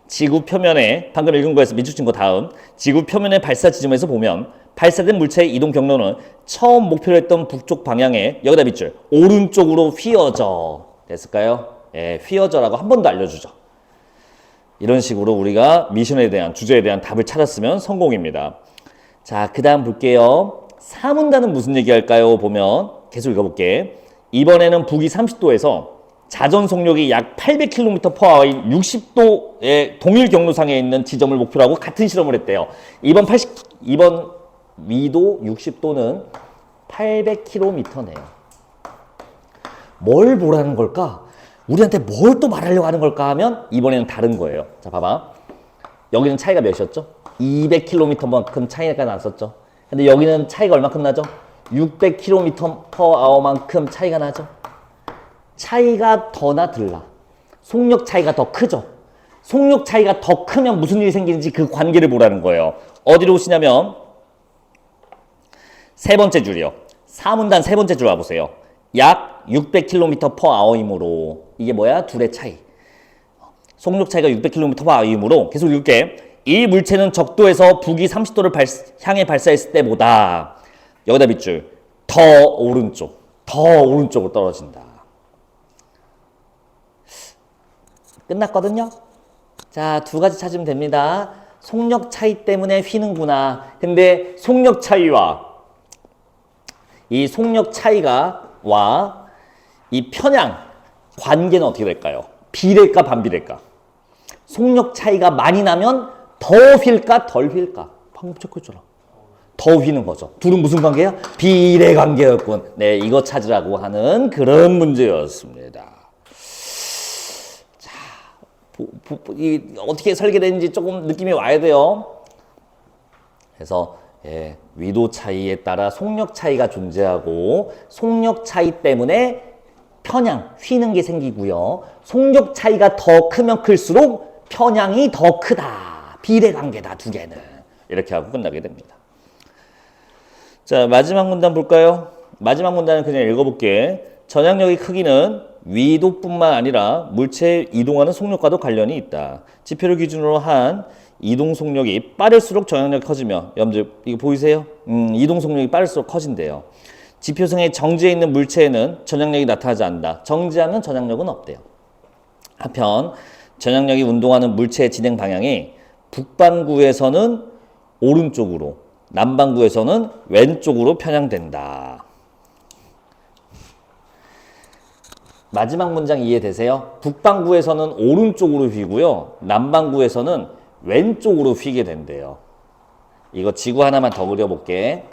지구 표면에, 방금 읽은 거에서 밑줄 거 다음. 지구 표면의 발사 지점에서 보면 발사된 물체의 이동 경로는 처음 목표로 했던 북쪽 방향에 여기다 밑줄 오른쪽으로 휘어져. 됐을까요? 예, 휘어져라고 한 번 더 알려주죠. 이런 식으로 우리가 미션에 대한 주제에 대한 답을 찾았으면 성공입니다. 자, 그 다음 볼게요. 사문단은 무슨 얘기할까요? 보면 계속 읽어볼게. 이번에는 북위 30도에서 자전 속력이 약 800km/h인 60도의 동일 경로상에 있는 지점을 목표로 하고 같은 실험을 했대요. 이번 위도 60도는 800km네요. 뭘 보라는 걸까? 우리한테 뭘 또 말하려고 하는 걸까 하면 이번에는 다른 거예요. 자, 봐봐. 여기는 차이가 몇이었죠? 200km만큼 차이가 났었죠. 근데 여기는 차이가 얼마큼 나죠? 600km/h만큼 차이가 나죠. 차이가 더나 들라. 속력 차이가 더 크죠. 속력 차이가 더 크면 무슨 일이 생기는지 그 관계를 보라는 거예요. 어디로 오시냐면 세 번째 줄이요. 사문단 세 번째 줄 와보세요. 약 600km/h이므로 이게 뭐야? 둘의 차이. 속력 차이가 600km/h이므로 계속 읽을게. 이 물체는 적도에서 북위 30도를 향해 발사했을 때보다 여기다 밑줄 더 오른쪽으로 떨어진다. 끝났거든요. 자, 두 가지 찾으면 됩니다. 속력 차이 때문에 휘는구나. 근데 속력 차이와 이 속력 차이가 이 편향 관계는 어떻게 될까요? 비례일까 반비례일까? 속력 차이가 많이 나면 더 휠까 덜 휠까? 방금 체크했잖아. 더 휘는 거죠. 둘은 무슨 관계야? 비례 관계였군. 네, 이거 찾으라고 하는 그런 문제였습니다. 자, 어떻게 설계되는지 조금 느낌이 와야 돼요. 그래서 위도 차이에 따라 속력 차이가 존재하고 속력 차이 때문에 편향, 휘는 게 생기고요. 속력 차이가 더 크면 클수록 편향이 더 크다. 비례 관계다, 두 개는. 이렇게 하고 끝나게 됩니다. 자, 마지막 문단 볼까요? 마지막 문단은 그냥 읽어볼게. 전향력의 크기는 위도뿐만 아니라 물체의 이동하는 속력과도 관련이 있다. 지표를 기준으로 한 이동 속력이 빠를수록 전향력이 커지며, 여러분들 이거 보이세요? 이동 속력이 빠를수록 커진대요. 지표상에 정지해 있는 물체에는 전향력이 나타나지 않는다. 정지하면 전향력은 없대요. 한편 전향력이 운동하는 물체의 진행 방향이 북반구에서는 오른쪽으로, 남반구에서는 왼쪽으로 편향된다. 마지막 문장 이해되세요? 북반구에서는 오른쪽으로 휘고요. 남반구에서는 왼쪽으로 휘게 된대요. 이거 지구 하나만 더 그려볼게.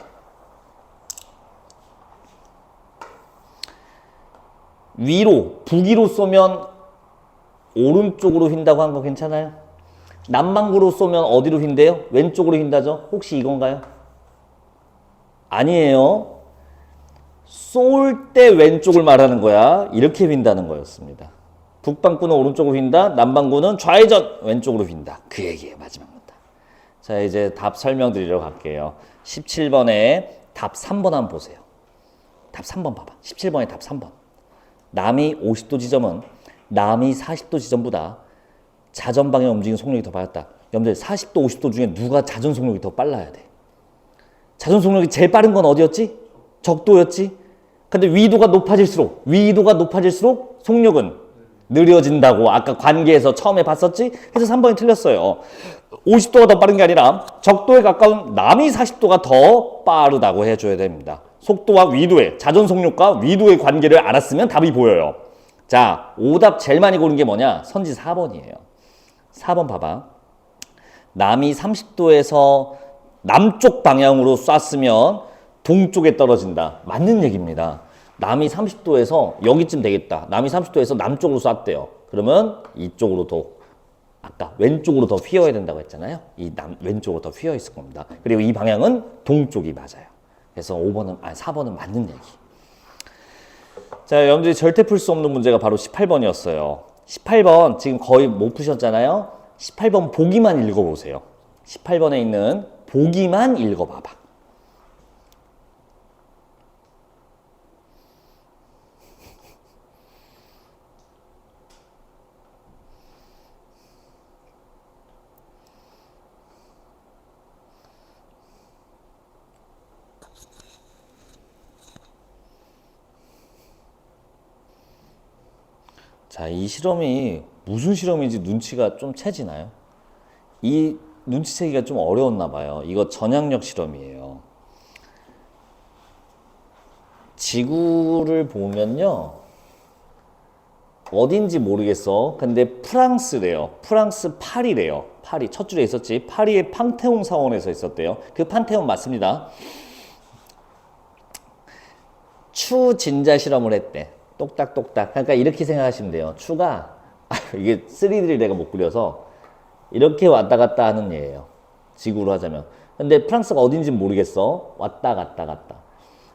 위로, 북위로 쏘면 오른쪽으로 휜다고 한 거 괜찮아요? 남반구로 쏘면 어디로 휜대요? 왼쪽으로 휜다죠? 혹시 이건가요? 아니에요. 쏠 때 왼쪽을 말하는 거야. 이렇게 휜다는 거였습니다. 북반구는 오른쪽으로 휜다. 남반구는 좌회전 왼쪽으로 휜다. 그 얘기예요. 마지막 문단. 자, 이제 답 설명드리러 갈게요. 17번에 답 3번 한번 보세요. 답 3번 봐봐. 17번에 답 3번. 남이 50도 지점은 남이 40도 지점보다 자전 방향 움직이는 속력이 더 빨랐다. 여러분들 40도, 50도 중에 누가 자전 속력이 더 빨라야 돼? 자전 속력이 제일 빠른 건 어디였지? 적도였지? 근데 위도가 높아질수록 속력은 느려진다고 아까 관계에서 처음에 봤었지? 그래서 3번이 틀렸어요. 50도가 더 빠른 게 아니라 적도에 가까운 남이 40도가 더 빠르다고 해줘야 됩니다. 속도와 위도의, 자전 속력과 위도의 관계를 알았으면 답이 보여요. 자, 오답 제일 많이 고른 게 뭐냐? 선지 4번이에요. 4번 봐봐. 남이 30도에서 남쪽 방향으로 쐈으면 동쪽에 떨어진다. 맞는 얘기입니다. 남이 30도에서 여기쯤 되겠다. 남이 30도에서 남쪽으로 쐈대요. 그러면 이쪽으로 더, 아까 왼쪽으로 더 휘어야 된다고 했잖아요. 왼쪽으로 더 휘어 있을 겁니다. 그리고 이 방향은 동쪽이 맞아요. 그래서 4번은 맞는 얘기. 자, 여러분들이 절대 풀 수 없는 문제가 바로 18번이었어요. 18번 지금 거의 못 푸셨잖아요. 18번 보기만 읽어보세요. 18번에 있는 보기만 읽어봐봐. 자, 이 실험이 무슨 실험인지 눈치가 좀 채지나요? 이 눈치채기가 좀 어려웠나 봐요. 이거 전향력 실험이에요. 지구를 보면요. 어딘지 모르겠어. 근데 프랑스래요. 프랑스 파리래요. 파리. 첫 줄에 있었지. 파리의 판테온 사원에서 있었대요. 그 판테온 맞습니다. 추진자 실험을 했대. 똑딱똑딱. 그러니까 이렇게 생각하시면 돼요. 추가 이게 3D를 내가 못 그려서 이렇게 왔다 갔다 하는 얘예요. 지구로 하자면. 근데 프랑스가 어딘지 모르겠어. 왔다 갔다 갔다.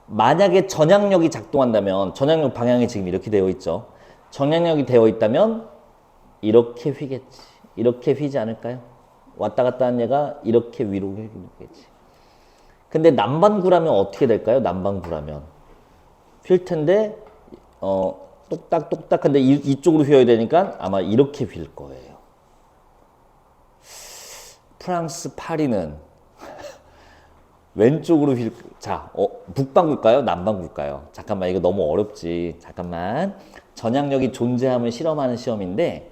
만약에 전향력이 작동한다면 전향력 방향이 지금 이렇게 되어 있죠. 전향력이 되어 있다면 이렇게 휘겠지. 이렇게 휘지 않을까요? 왔다 갔다 하는 얘가 이렇게 위로 휘겠지. 근데 남반구라면 어떻게 될까요? 남반구라면 휠 텐데 똑딱똑딱 한데 이쪽으로 휘어야 되니까 아마 이렇게 휠 거예요. 프랑스 파리는 왼쪽으로 휠. 자, 북반구일까요? 남반구일까요? 잠깐만, 이거 너무 어렵지. 잠깐만. 전향력이 존재함을 실험하는 시험인데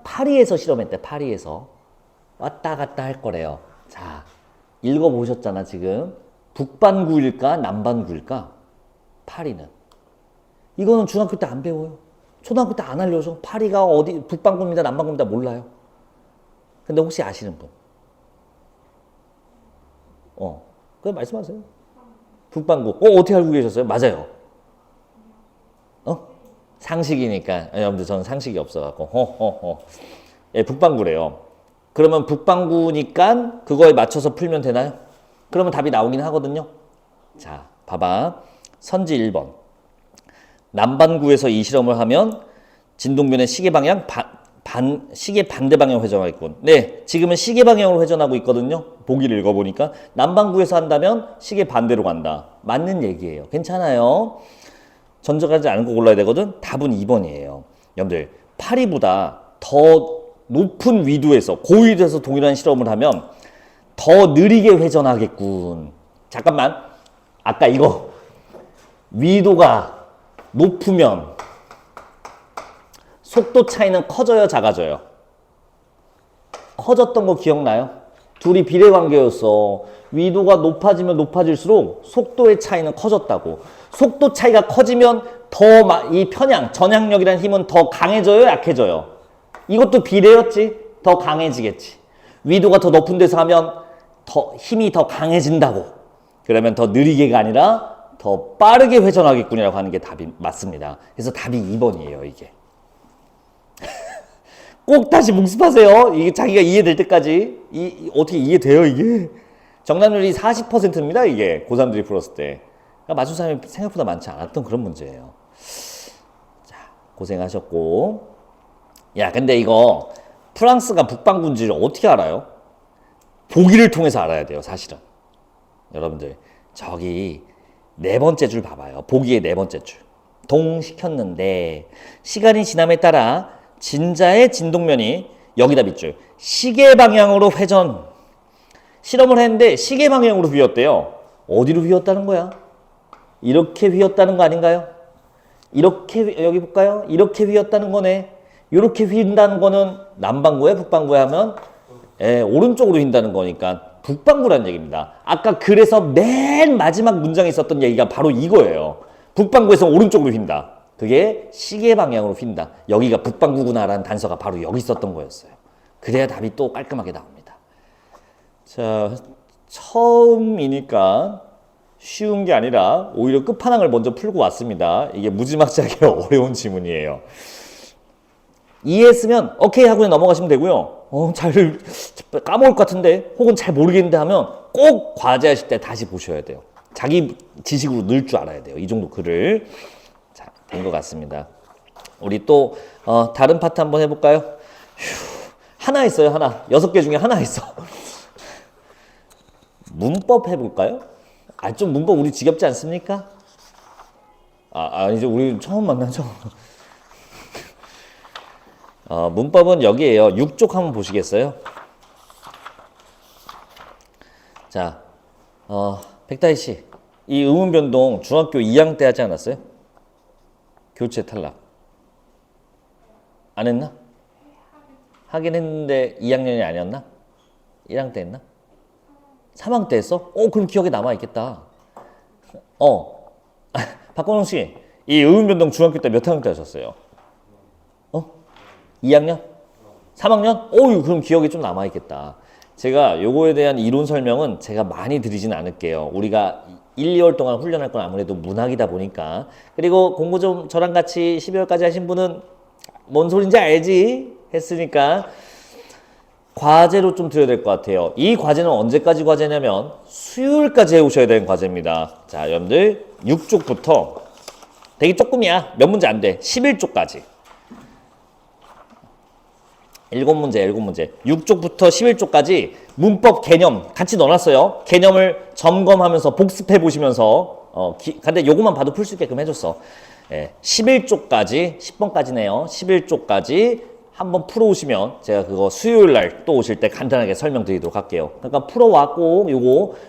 파리에서 실험했대. 파리에서 왔다 갔다 할 거래요. 자, 읽어보셨잖아 지금. 북반구일까 남반구일까? 파리는. 이거는 중학교 때 안 배워요. 초등학교 때 안 알려줘. 파리가 어디 북반구입니다 남반구입니다 몰라요. 근데 혹시 아시는 분? 그럼 말씀하세요. 북반구. 어떻게 알고 계셨어요? 맞아요. 상식이니까. 여러분들 저는 상식이 없어갖고. 예, 북반구래요. 그러면 북반구니까 그거에 맞춰서 풀면 되나요? 그러면 답이 나오긴 하거든요. 자, 봐봐. 선지 1번. 남반구에서 이 실험을 하면 진동면의 시계 방향 시계 반대 방향 회전하겠군. 네, 지금은 시계 방향으로 회전하고 있거든요. 보기를 읽어보니까 남반구에서 한다면 시계 반대로 간다. 맞는 얘기예요. 괜찮아요. 전적하지 않은 거 골라야 되거든. 답은 2번이에요. 여러분들 파리보다 더 높은 위도에서 고위도에서 동일한 실험을 하면 더 느리게 회전하겠군. 잠깐만. 아까 이거 위도가 높으면 속도 차이는 커져요, 작아져요? 커졌던 거 기억나요? 둘이 비례관계였어. 위도가 높아지면 높아질수록 속도의 차이는 커졌다고. 속도 차이가 커지면 더 이 편향, 전향력이라는 힘은 더 강해져요, 약해져요? 이것도 비례였지? 더 강해지겠지. 위도가 더 높은 데서 하면 힘이 더 강해진다고. 그러면 더 느리게가 아니라 더 빠르게 회전하겠군이라고 하는 게 답이 맞습니다. 그래서 답이 2번이에요, 이게. 꼭 다시 복습하세요. 이게 자기가 이해될 때까지. 어떻게 이해돼요, 이게? 정답률이 40%입니다, 이게. 고3들이 풀었을 때. 그러니까 맞춘 사람이 생각보다 많지 않았던 그런 문제예요. 자, 고생하셨고. 야, 근데 이거 프랑스가 북반구인지를 어떻게 알아요? 보기를 통해서 알아야 돼요, 사실은. 여러분들, 저기 네 번째 줄 봐봐요. 보기의 네 번째 줄. 동시켰는데 시간이 지남에 따라 진자의 진동면이 여기다 밑줄 시계 방향으로 회전. 실험을 했는데 시계 방향으로 휘었대요. 어디로 휘었다는 거야? 이렇게 휘었다는 거 아닌가요? 이렇게 여기 볼까요? 이렇게 휘었다는 거네. 이렇게 휜다는 거는 남반구에 북반구에 하면 오른쪽으로 휜다는 거니까 북반구라는 얘기입니다. 아까 그래서 맨 마지막 문장에 있었던 얘기가 바로 이거예요. 북반구에서 오른쪽으로 휜다. 그게 시계 방향으로 휜다. 여기가 북반구구나라는 단서가 바로 여기 있었던 거였어요. 그래야 답이 또 깔끔하게 나옵니다. 자, 처음이니까 쉬운 게 아니라 오히려 끝판왕을 먼저 풀고 왔습니다. 이게 무지막지하게 어려운 지문이에요. 이해했으면 오케이 하고 넘어가시면 되고요. 잘 까먹을 것 같은데 혹은 잘 모르겠는데 하면 꼭 과제하실 때 다시 보셔야 돼요. 자기 지식으로 늘 줄 알아야 돼요. 이 정도 글을. 자, 된 것 같습니다. 우리 또 다른 파트 한번 해볼까요? 하나 있어요. 하나. 6개 중에 하나 있어. 문법 해볼까요? 좀 문법 우리 지겹지 않습니까? 이제 우리 처음 만나죠? 문법은 여기에요. 6쪽 한번 보시겠어요? 자, 백다희 씨, 이 의문변동 중학교 2학년 때 하지 않았어요? 교체 탈락. 안 했나? 하긴 했는데 2학년이 아니었나? 1학년 때 했나? 3학년 때 했어? 그럼 기억에 남아있겠다. 박건웅 씨, 이 의문변동 중학교 때 몇 학년 때 하셨어요? 2학년? 3학년? 그럼 기억에 좀 남아있겠다. 제가 요거에 대한 이론 설명은 제가 많이 드리진 않을게요. 우리가 1, 2월 동안 훈련할 건 아무래도 문학이다 보니까. 그리고 공부 좀 저랑 같이 12월까지 하신 분은 뭔 소린지 알지? 했으니까 과제로 좀 드려야 될 것 같아요. 이 과제는 언제까지 과제냐면 수요일까지 해오셔야 되는 과제입니다. 자, 여러분들 6쪽부터 되게 조금이야. 몇 문제 안 돼. 11쪽까지. 7문제. 6쪽부터 11쪽까지 문법 개념 같이 넣어놨어요. 개념을 점검하면서 복습해 보시면서 근데 요것만 봐도 풀 수 있게끔 해줬어. 11쪽까지 10번까지네요. 11쪽까지 한번 풀어오시면 제가 그거 수요일 날 또 오실 때 간단하게 설명드리도록 할게요. 그러니까 풀어왔고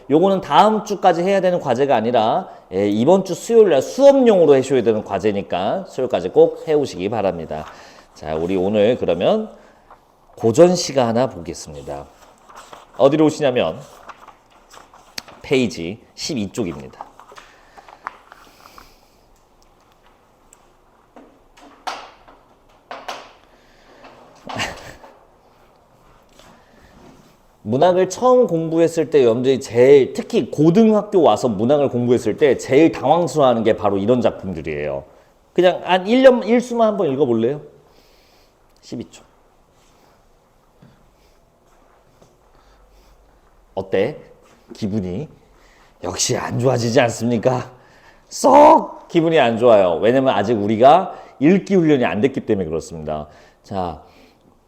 요거는 다음 주까지 해야 되는 과제가 아니라 이번 주 수요일 날 수업용으로 해줘야 되는 과제니까 수요일까지 꼭 해오시기 바랍니다. 자, 우리 오늘 그러면 고전시가 하나 보겠습니다. 어디로 오시냐면 페이지 12쪽입니다. 문학을 처음 공부했을 때 여러분들이 제일 특히 고등학교 와서 문학을 공부했을 때 제일 당황스러워하는 게 바로 이런 작품들이에요. 그냥 한 1년 1수만 한번 읽어볼래요? 12초. 어때? 기분이 역시 안 좋아지지 않습니까? 썩 기분이 안 좋아요. 왜냐면 아직 우리가 읽기 훈련이 안 됐기 때문에 그렇습니다. 자,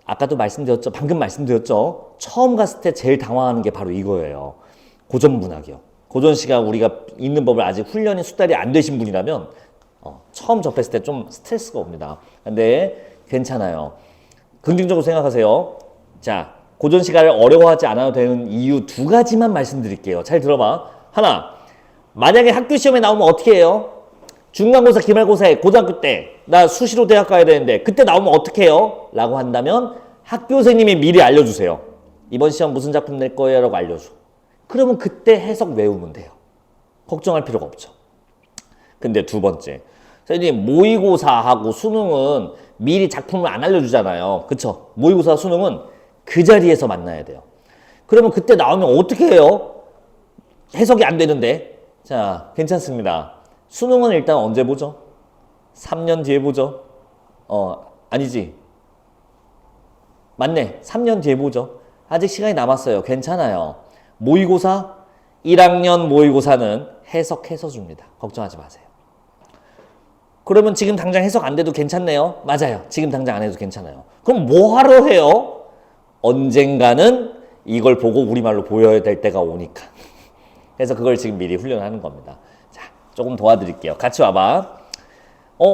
아까도 말씀드렸죠. 방금 말씀드렸죠. 처음 갔을 때 제일 당황하는 게 바로 이거예요. 고전문학이요. 고전시가 우리가 읽는 법을 아직 훈련이 숙달이 안 되신 분이라면 처음 접했을 때 좀 스트레스가 옵니다. 근데 괜찮아요. 긍정적으로 생각하세요. 자, 고전시가를 어려워하지 않아도 되는 이유 2가지만 말씀드릴게요. 잘 들어봐. 하나, 만약에 학교 시험에 나오면 어떻게 해요? 중간고사, 기말고사에 고등학교 때 나 수시로 대학 가야 되는데 그때 나오면 어떻게 해요? 라고 한다면 학교 선생님이 미리 알려주세요. 이번 시험 무슨 작품 낼 거예요? 라고 알려줘. 그러면 그때 해석 외우면 돼요. 걱정할 필요가 없죠. 근데 2번째, 선생님 모의고사하고 수능은 미리 작품을 안 알려주잖아요. 그쵸? 모의고사, 수능은 그 자리에서 만나야 돼요. 그러면 그때 나오면 어떻게 해요? 해석이 안 되는데. 자, 괜찮습니다. 수능은 일단 언제 보죠? 3년 뒤에 보죠. 아니지. 맞네. 3년 뒤에 보죠. 아직 시간이 남았어요. 괜찮아요. 모의고사, 1학년 모의고사는 해석해서 줍니다. 걱정하지 마세요. 그러면 지금 당장 해석 안 돼도 괜찮네요. 맞아요. 지금 당장 안 해도 괜찮아요. 그럼 뭐 하러 해요? 언젠가는 이걸 보고 우리말로 보여야 될 때가 오니까. 그래서 그걸 지금 미리 훈련하는 겁니다. 자, 조금 도와드릴게요. 같이 와봐.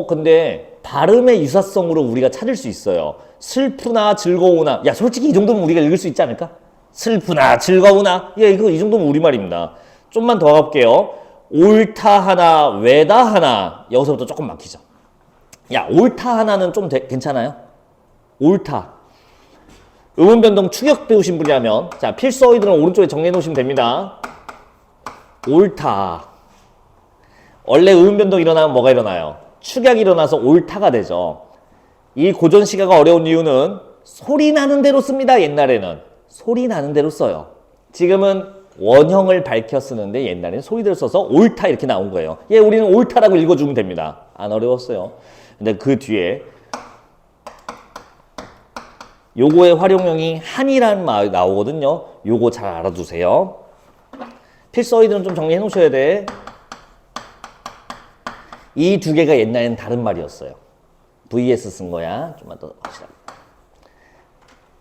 근데 발음의 유사성으로 우리가 찾을 수 있어요. 슬프나 즐거우나. 야, 솔직히 이 정도면 우리가 읽을 수 있지 않을까? 슬프나 즐거우나. 이 정도면 우리말입니다. 좀만 더 가볼게요. 옳다 하나, 외다 하나. 여기서부터 조금 막히죠. 야, 옳다 하나는 좀 괜찮아요? 옳다. 의문변동 추격 배우신 분이라면, 자, 필수 어휘들은 오른쪽에 정리해 놓으시면 됩니다. 옳다. 원래 의문변동 일어나면 뭐가 일어나요? 축약이 일어나서 옳다가 되죠. 이 고전시가가 어려운 이유는 소리 나는 대로 씁니다. 옛날에는 소리 나는 대로 써요. 지금은 원형을 밝혀 쓰는데 옛날에는 소리대로 써서 옳다 이렇게 나온 거예요. 우리는 옳다라고 읽어주면 됩니다. 안 어려웠어요. 근데 그 뒤에 요거의 활용형이 한이라는 말이 나오거든요. 요거 잘 알아두세요. 필수 어휘들은 좀 정리해 놓으셔야 돼. 이 2개가 옛날에는 다른 말이었어요. vs 쓴 거야. 좀만 더 확실하게.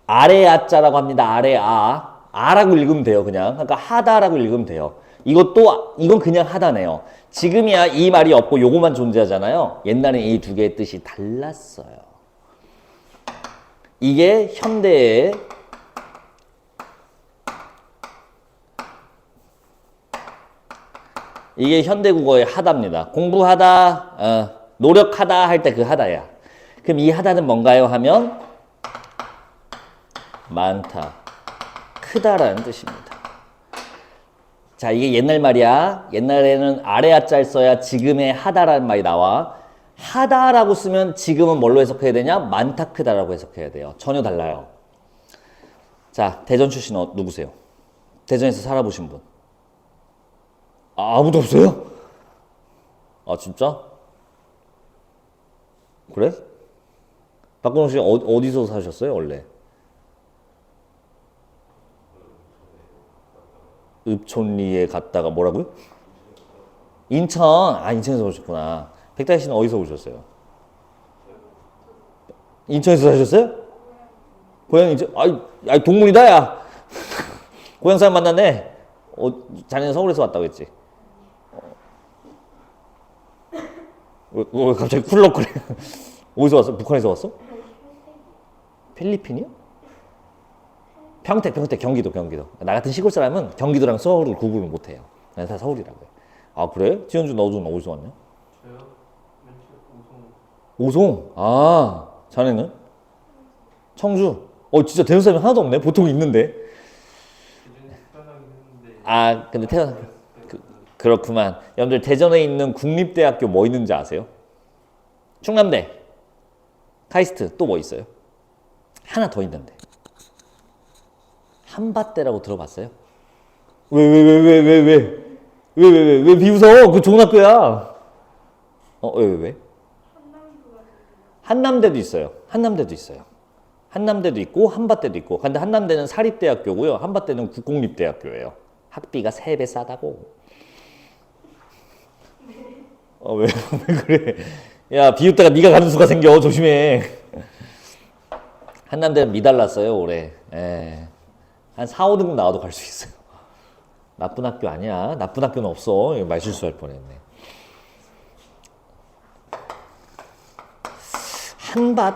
아래 아자라고 합니다. 아래 아. 아라고 읽으면 돼요. 그냥. 그러니까 하다라고 읽으면 돼요. 이건 그냥 하다네요. 지금이야 이 말이 없고 요거만 존재하잖아요. 옛날에 이 2개의 뜻이 달랐어요. 이게 현대의 이게 현대국어의 하다입니다. 공부하다, 노력하다 할 때 그 하다야. 그럼 이 하다는 뭔가요? 하면 많다, 크다라는 뜻입니다. 자, 이게 옛날 말이야. 옛날에는 아래 하자를 써야 지금의 하다라는 말이 나와. 하다라고 쓰면 지금은 뭘로 해석해야 되냐? 많다, 크다라고 해석해야 돼요. 전혀 달라요. 자, 대전 출신 누구세요? 대전에서 살아보신 분? 아무도 없어요? 아, 진짜? 그래? 박근홍 씨 어디서 사셨어요, 원래? 읍촌리에 갔다가 뭐라고요? 인천. 아, 인천에서 오셨구나. 백다희 씨는 어디서 오셨어요? 인천에서 사셨어요? 고향 인천? 아이 동문이다, 야. 고향 사람 만났네. 자네는 서울에서 왔다고 했지? 왜 갑자기 쿨럭거려? 어디서 왔어? 북한에서 왔어? 필리핀이요? 평택, 경기도. 나 같은 시골 사람은 경기도랑 서울을 구분을 못해요. 난 다 서울이라고 해. 아, 그래? 지현주 너도 어디서 왔냐? 저요? 오송. 오송? 아, 자네는? 청주? 진짜 대전 사람이 하나도 없네? 보통 있는데. 대전에서 태어나긴 했는데. 아, 근데 그렇구만. 여러분들 대전에 있는 국립대학교 뭐 있는지 아세요? 충남대, 카이스트, 또 뭐 있어요? 하나 더 있는데. 한밭대라고 들어봤어요? 왜 비웃어? 그 좋은 학교야. 왜? 한남대도 있어요. 한남대도 있고 한밭대도 있고. 근데 한남대는 사립대학교고요. 한밭대는 국공립대학교예요. 학비가 3배 싸다고. 왜 그래? 야, 비웃다가 네가 가는 수가 생겨. 조심해. 한남대는 미달랐어요, 올해. 예. 한 4, 5등급 나와도 갈 수 있어요. 나쁜 학교 아니야. 나쁜 학교는 없어. 말 실수할 뻔했네. 한밭.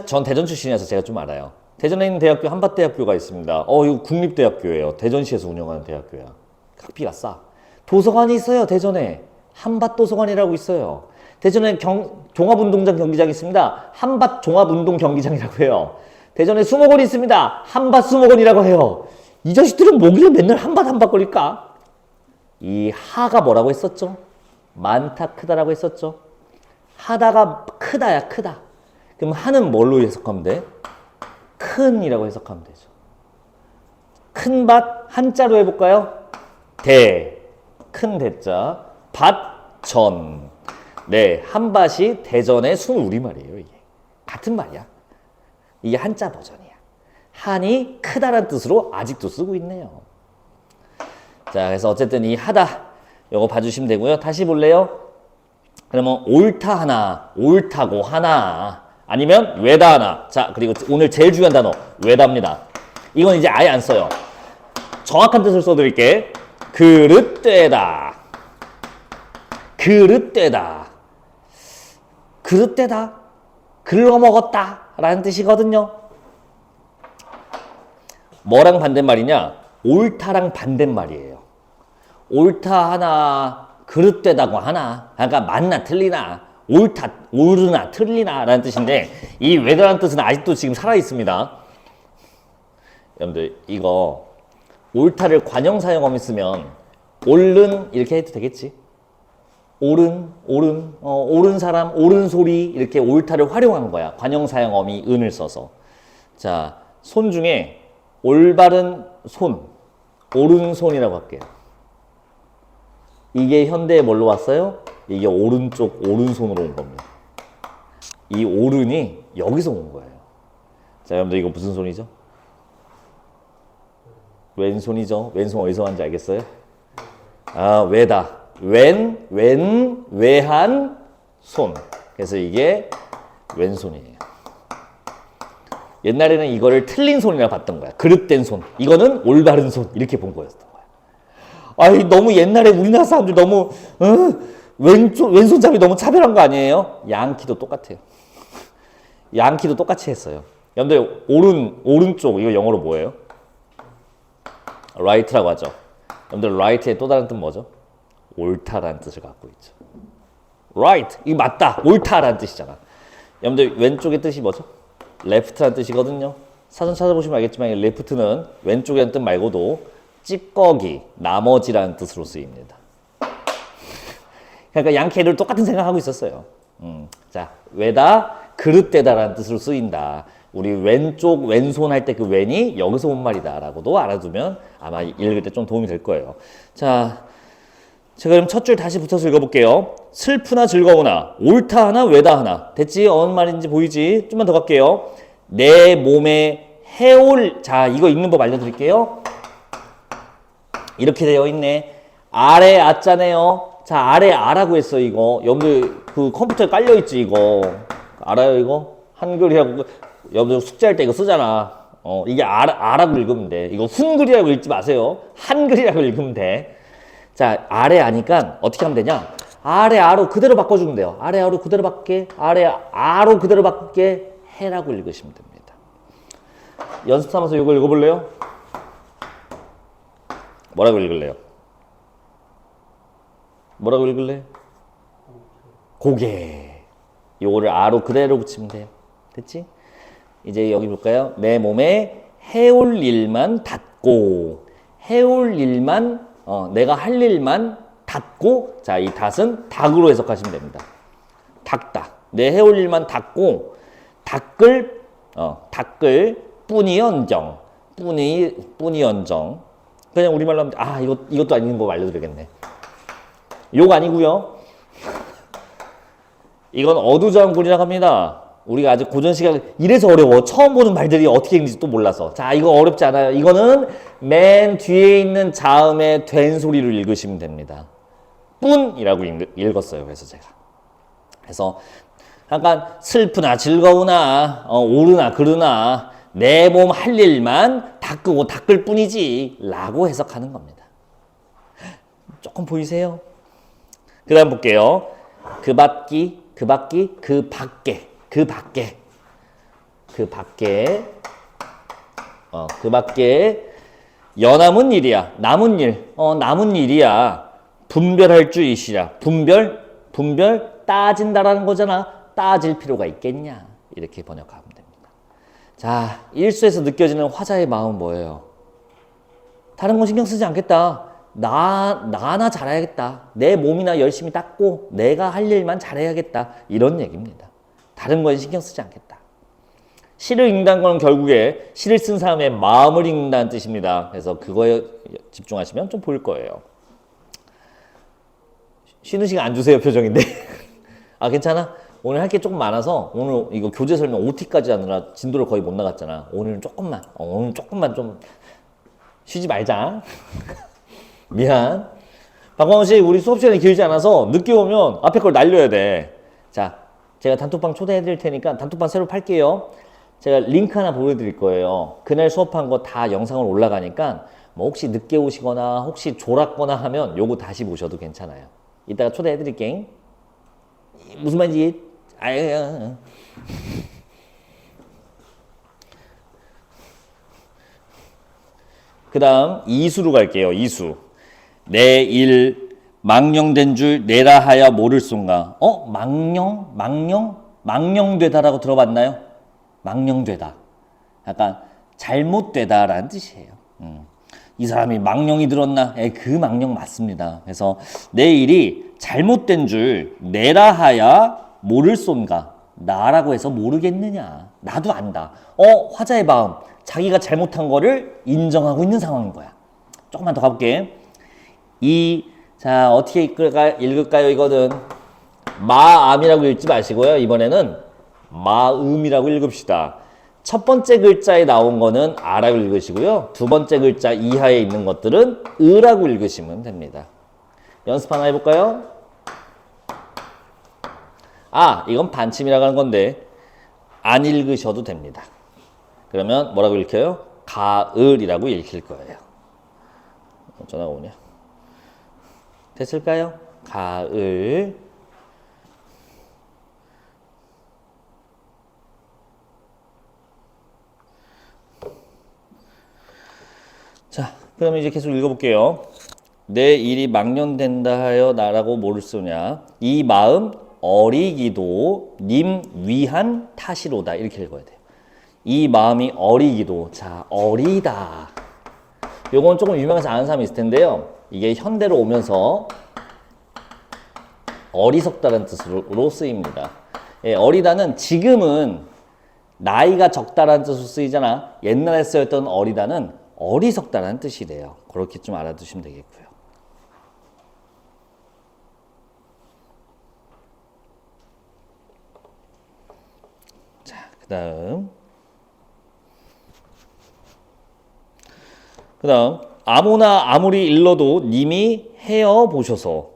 전 대전 출신이라서 제가 좀 알아요. 대전에 있는 대학교 한밭대학교가 있습니다. 이거 국립대학교예요. 대전시에서 운영하는 대학교야. 학비가 싸. 도서관이 있어요. 대전에. 한밭도서관이라고 있어요. 대전에 종합운동장 경기장이 있습니다. 한밭 종합운동 경기장이라고 해요. 대전에 수목원이 있습니다. 한밭 수목원이라고 해요. 이 자식들은 뭐길래 맨날 한밭 거릴까? 이 하가 뭐라고 했었죠? 많다, 크다라고 했었죠? 하다가 크다야, 크다. 그럼 하는 뭘로 해석하면 돼? 큰이라고 해석하면 되죠. 큰 밭, 한자로 해볼까요? 큰 대자, 밭, 전. 네, 한밭이 대전의 순우리말이에요, 이게. 같은 말이야. 이게 한자 버전이야. 한이 크다란 뜻으로 아직도 쓰고 있네요. 자, 그래서 어쨌든 이 하다, 요거 봐주시면 되고요. 다시 볼래요? 그러면 옳다 하나, 옳다고 하나, 아니면 외다 하나. 자, 그리고 오늘 제일 중요한 단어, 외다입니다. 이건 이제 아예 안 써요. 정확한 뜻을 써드릴게. 그릇되다. 글러먹었다 라는 뜻이거든요. 뭐랑 반대말이냐? 옳다랑 반대말이에요. 옳다 하나, 그릇되다고 하나. 그러니까 맞나 틀리나, 옳으나 틀리나 라는 뜻인데, 이 외다라는 뜻은 아직도 지금 살아있습니다. 여러분들 이거 옳다를 관형사용어미 쓰면 옳은 이렇게 해도 되겠지? 옳은 사람, 옳은 소리, 이렇게 옳다를 활용한 거야. 관형사용어미 은을 써서. 자, 손 중에 올바른 손, 오른손이라고 할게요. 이게 현대에 뭘로 왔어요? 이게 오른쪽, 오른손으로 온 겁니다. 이 오른이 여기서 온 거예요. 자, 여러분들 이거 무슨 손이죠? 왼손이죠? 왼손 어디서 왔는지 알겠어요? 아, 외다. 외한 손. 그래서 이게 왼손이에요. 옛날에는 이거를 틀린 손이라 봤던 거야. 그릇된 손. 이거는 올바른 손. 이렇게 본 거였던 거야. 아이, 너무 옛날에 우리나라 사람들 너무, 왼손잡이 너무 차별한 거 아니에요? 양키도 똑같아요. 양키도 똑같이 했어요. 여러분들, 오른쪽, 이거 영어로 뭐예요? right라고 하죠. 여러분들, right의 또 다른 뜻 뭐죠? 옳다라는 뜻을 갖고 있죠. right. 이게 맞다. 옳다라는 뜻이잖아. 여러분들 왼쪽의 뜻이 뭐죠? left라는 뜻이거든요. 사전 찾아보시면 알겠지만 left는 왼쪽이라는 뜻 말고도 찌꺼기, 나머지라는 뜻으로 쓰입니다. 그러니까 양캐를 똑같은 생각하고 있었어요. 자, 외다, 그릇되다라는 뜻으로 쓰인다. 우리 왼쪽, 왼손 할 때 그 왼이 여기서 온 말이다라고도 알아두면 아마 읽을 때 좀 도움이 될 거예요. 자, 제가 그럼 첫 줄 다시 붙여서 읽어볼게요. 슬프나 즐거우나 옳다 하나 외다 하나. 됐지? 어느 말인지 보이지? 좀만 더 갈게요. 내 몸에 해올, 자, 이거 읽는 법 알려드릴게요. 이렇게 되어 있네. 아래 아자네요. 자, 아래 아라고 했어, 이거. 여러분들 그 컴퓨터에 깔려있지, 이거. 알아요, 이거? 한글이라고. 여러분들 숙제할 때 이거 쓰잖아. 이게 아라고 읽으면 돼. 이거 훈글이라고 읽지 마세요. 한글이라고 읽으면 돼. 자, 아래 아니까 어떻게 하면 되냐? 아래 아로 그대로 바꿔주면 돼요. 아래 아로 그대로 바뀌게, 아래 아로 그대로 바뀌게 해라고 읽으시면 됩니다. 연습 삼아서 이거 읽어볼래요? 뭐라고 읽을래요? 뭐라고 읽을래? 고개. 요거를 아로 그대로 붙이면 돼요. 됐지? 이제 여기 볼까요? 내 몸에 해올 일만 닫고, 해올 일만, 내가 할 일만 닫고, 자, 이 닫은 닭으로 해석하시면 됩니다. 닫다. 내 해올 일만 닫고, 닦을 뿐이언정. 뿐이언정. 그냥 우리말로 하면, 이것도 아닌 법 알려드리겠네. 욕 아니고요. 이건 어두장군이라고 합니다. 우리가 아직 고전 시간 이래서 어려워. 처음 보는 말들이 어떻게 읽는지 또 몰라서. 자, 이거 어렵지 않아요. 이거는 맨 뒤에 있는 자음의 된 소리로 읽으시면 됩니다. 뿐이라고 읽었어요. 그래서 제가. 그래서 약간 슬프나 즐거우나 옳으나 그르나 내 몸 할 일만 닦고 닦을 뿐이지 라고 해석하는 겁니다. 조금 보이세요? 그 다음 볼게요. 그 밖에 여남은 일이야. 남은 일이야. 분별할 줄 이시라. 분별 따진다라는 거잖아. 따질 필요가 있겠냐. 이렇게 번역하면 됩니다. 자, 일수에서 느껴지는 화자의 마음은 뭐예요? 다른 건 신경 쓰지 않겠다. 나나 잘해야겠다. 내 몸이나 열심히 닦고 내가 할 일만 잘해야겠다. 이런 얘기입니다. 다른 건 신경 쓰지 않겠다. 시를 읽는다는 건 결국에 시를 쓴 사람의 마음을 읽는다는 뜻입니다. 그래서 그거에 집중하시면 좀 보일 거예요. 쉬는 시간 안 주세요 표정인데. 괜찮아? 오늘 할 게 조금 많아서 오늘 이거 교재 설명 OT까지 하느라 진도를 거의 못 나갔잖아. 오늘 조금만 좀 쉬지 말자. 미안. 박광원 씨, 우리 수업 시간이 길지 않아서 늦게 오면 앞에 걸 날려야 돼. 자, 제가 단톡방 초대해 드릴 테니까 단톡방 새로 팔게요. 제가 링크 하나 보여드릴 거예요. 그날 수업한 거 다 영상으로 올라가니까 뭐 혹시 늦게 오시거나 혹시 졸았거나 하면 요거 다시 보셔도 괜찮아요. 이따가 초대해 드릴게. 무슨 말인지. 그 다음 이수로 갈게요. 이수. 내 일 망령된 줄 내라 하여 모를쏜가. 망령되다라고 들어봤나요? 망령되다. 약간 잘못되다라는 뜻이에요. 이 사람이 망령이 들었나? 그 망령 맞습니다. 그래서 내 일이 잘못된 줄 내라 하여 모를쏜가. 나라고 해서 모르겠느냐. 나도 안다. 화자의 마음. 자기가 잘못한 거를 인정하고 있는 상황인 거야. 조금만 더 가볼게. 자, 어떻게 읽을까요? 이거는 마암이라고 읽지 마시고요. 이번에는 마음이라고 읽읍시다. 첫 번째 글자에 나온 거는 아라고 읽으시고요. 두 번째 글자 이하에 있는 것들은 으라고 읽으시면 됩니다. 연습 하나 해볼까요? 이건 반침이라고 하는 건데 안 읽으셔도 됩니다. 그러면 뭐라고 읽혀요? 가을이라고 읽힐 거예요. 전화가 오냐? 됐을까요? 가을. 자, 그럼 이제 계속 읽어볼게요. 내 일이 망령된다 하여 나라고 모를 쏘냐. 이 마음 어리기도 님 위한 탓이로다. 이렇게 읽어야 돼요. 이 마음이 어리기도. 자, 어리다. 요건 조금 유명해서 아는 사람이 있을 텐데요. 이게 현대로 오면서 어리석다는 뜻으로 쓰입니다. 예, 어리다는 지금은 나이가 적다라는 뜻으로 쓰이잖아. 옛날에 쓰였던 어리다는 어리석다라는 뜻이래요. 그렇게 좀 알아두시면 되겠고요. 자, 그다음 아무나 아무리 일러도 님이 헤어 보셔서.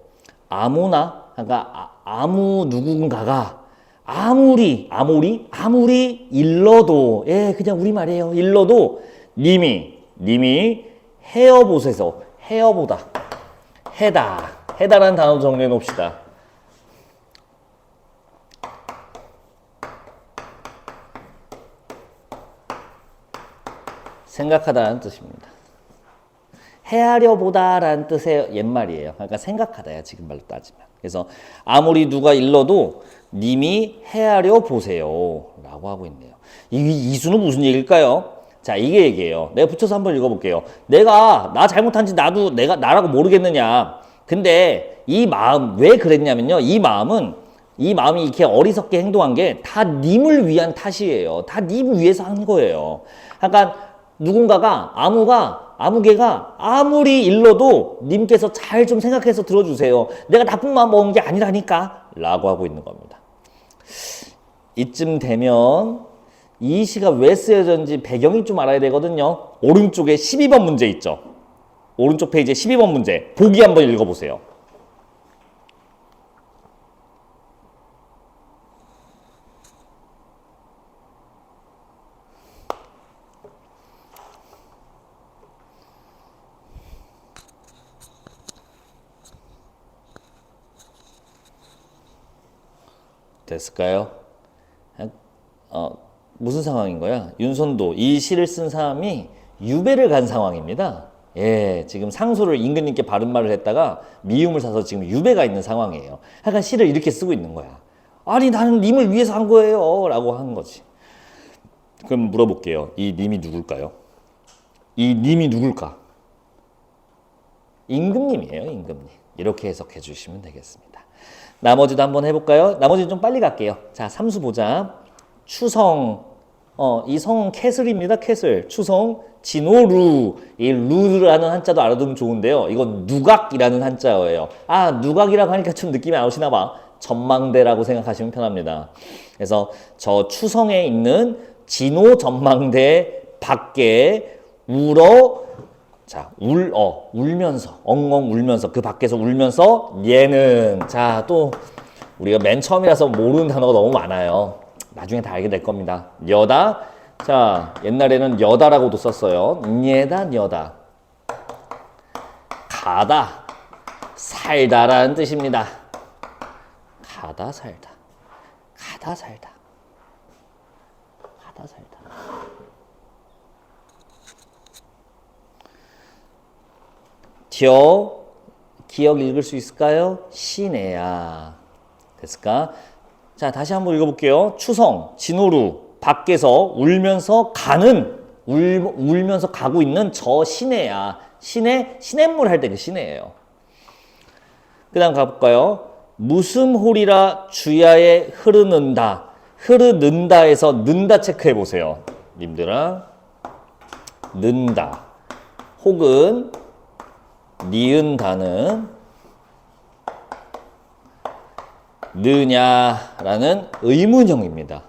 아무나, 그러니까 아무 누군가가 아무리 일러도, 예, 그냥 우리말이에요. 일러도 님이 헤어 보셔서. 헤어보다, 해다라는 단어 정리해 놓읍시다. 생각하다라는 뜻입니다. 헤아려 보다라는 뜻의 옛말이에요. 그러니까 생각하다야, 지금 말로 따지면. 그래서 아무리 누가 일러도 님이 헤아려 보세요 라고 하고 있네요. 이 수는 무슨 얘기일까요? 자, 이게 얘기예요. 내가 붙여서 한번 읽어볼게요. 나 잘못한지 나라고 모르겠느냐. 근데 이 마음 왜 그랬냐면요. 이 마음이 이렇게 어리석게 행동한 게 다 님을 위한 탓이에요. 다 님 위해서 한 거예요. 그러니까 누군가가 아무개가 아무리 일러도 님께서 잘 좀 생각해서 들어주세요. 내가 나쁜 마음 먹은 게 아니라니까 라고 하고 있는 겁니다. 이쯤 되면 이 시가 왜 쓰여졌는지 배경이 좀 알아야 되거든요. 오른쪽에 12번 문제 있죠. 오른쪽 페이지에 12번 문제 보기 한번 읽어보세요. 됐을까요? 무슨 상황인 거야? 윤선도 이 시를 쓴 사람이 유배를 간 상황입니다. 예, 지금 상소를 임금님께 바른 말을 했다가 미움을 사서 지금 유배가 있는 상황이에요. 하여간 시를 이렇게 쓰고 있는 거야. 아니 나는 님을 위해서 한 거예요 라고 하는 거지. 그럼 물어볼게요. 이 님이 누굴까요? 이 님이 누굴까? 임금님이에요. 임금님. 이렇게 해석해 주시면 되겠습니다. 나머지도 한번 해볼까요? 나머지는 좀 빨리 갈게요. 자, 삼수 보자. 추성, 이 성은 캐슬입니다. 캐슬. 추성, 진호루. 이 루라는 한자도 알아두면 좋은데요. 이건 누각이라는 한자예요. 아, 누각이라고 하니까 좀 느낌이 안 오시나 봐. 전망대라고 생각하시면 편합니다. 그래서 저 추성에 있는 진호 전망대 밖에 울면서, 엉엉 울면서, 그 밖에서 울면서, 얘는, 자, 또, 우리가 맨 처음이라서 모르는 단어가 너무 많아요. 나중에 다 알게 될 겁니다. 여다, 자, 옛날에는 여다라고도 썼어요. 여다. 가다, 살다라는 뜻입니다. 가다, 살다. 기억 읽을 수 있을까요? 시내야. 됐을까? 자, 다시 한번 읽어볼게요. 추성, 진호루, 밖에서 울면서 울면서 가고 있는 저 시내야. 시냇물 할 때 그 시내예요. 그 다음 가볼까요? 무슴홀이라 주야에 흐르는다. 흐르는다에서 는다 체크해 보세요. 님들아. 는다. 혹은 니은다는 느냐라는 의문형입니다.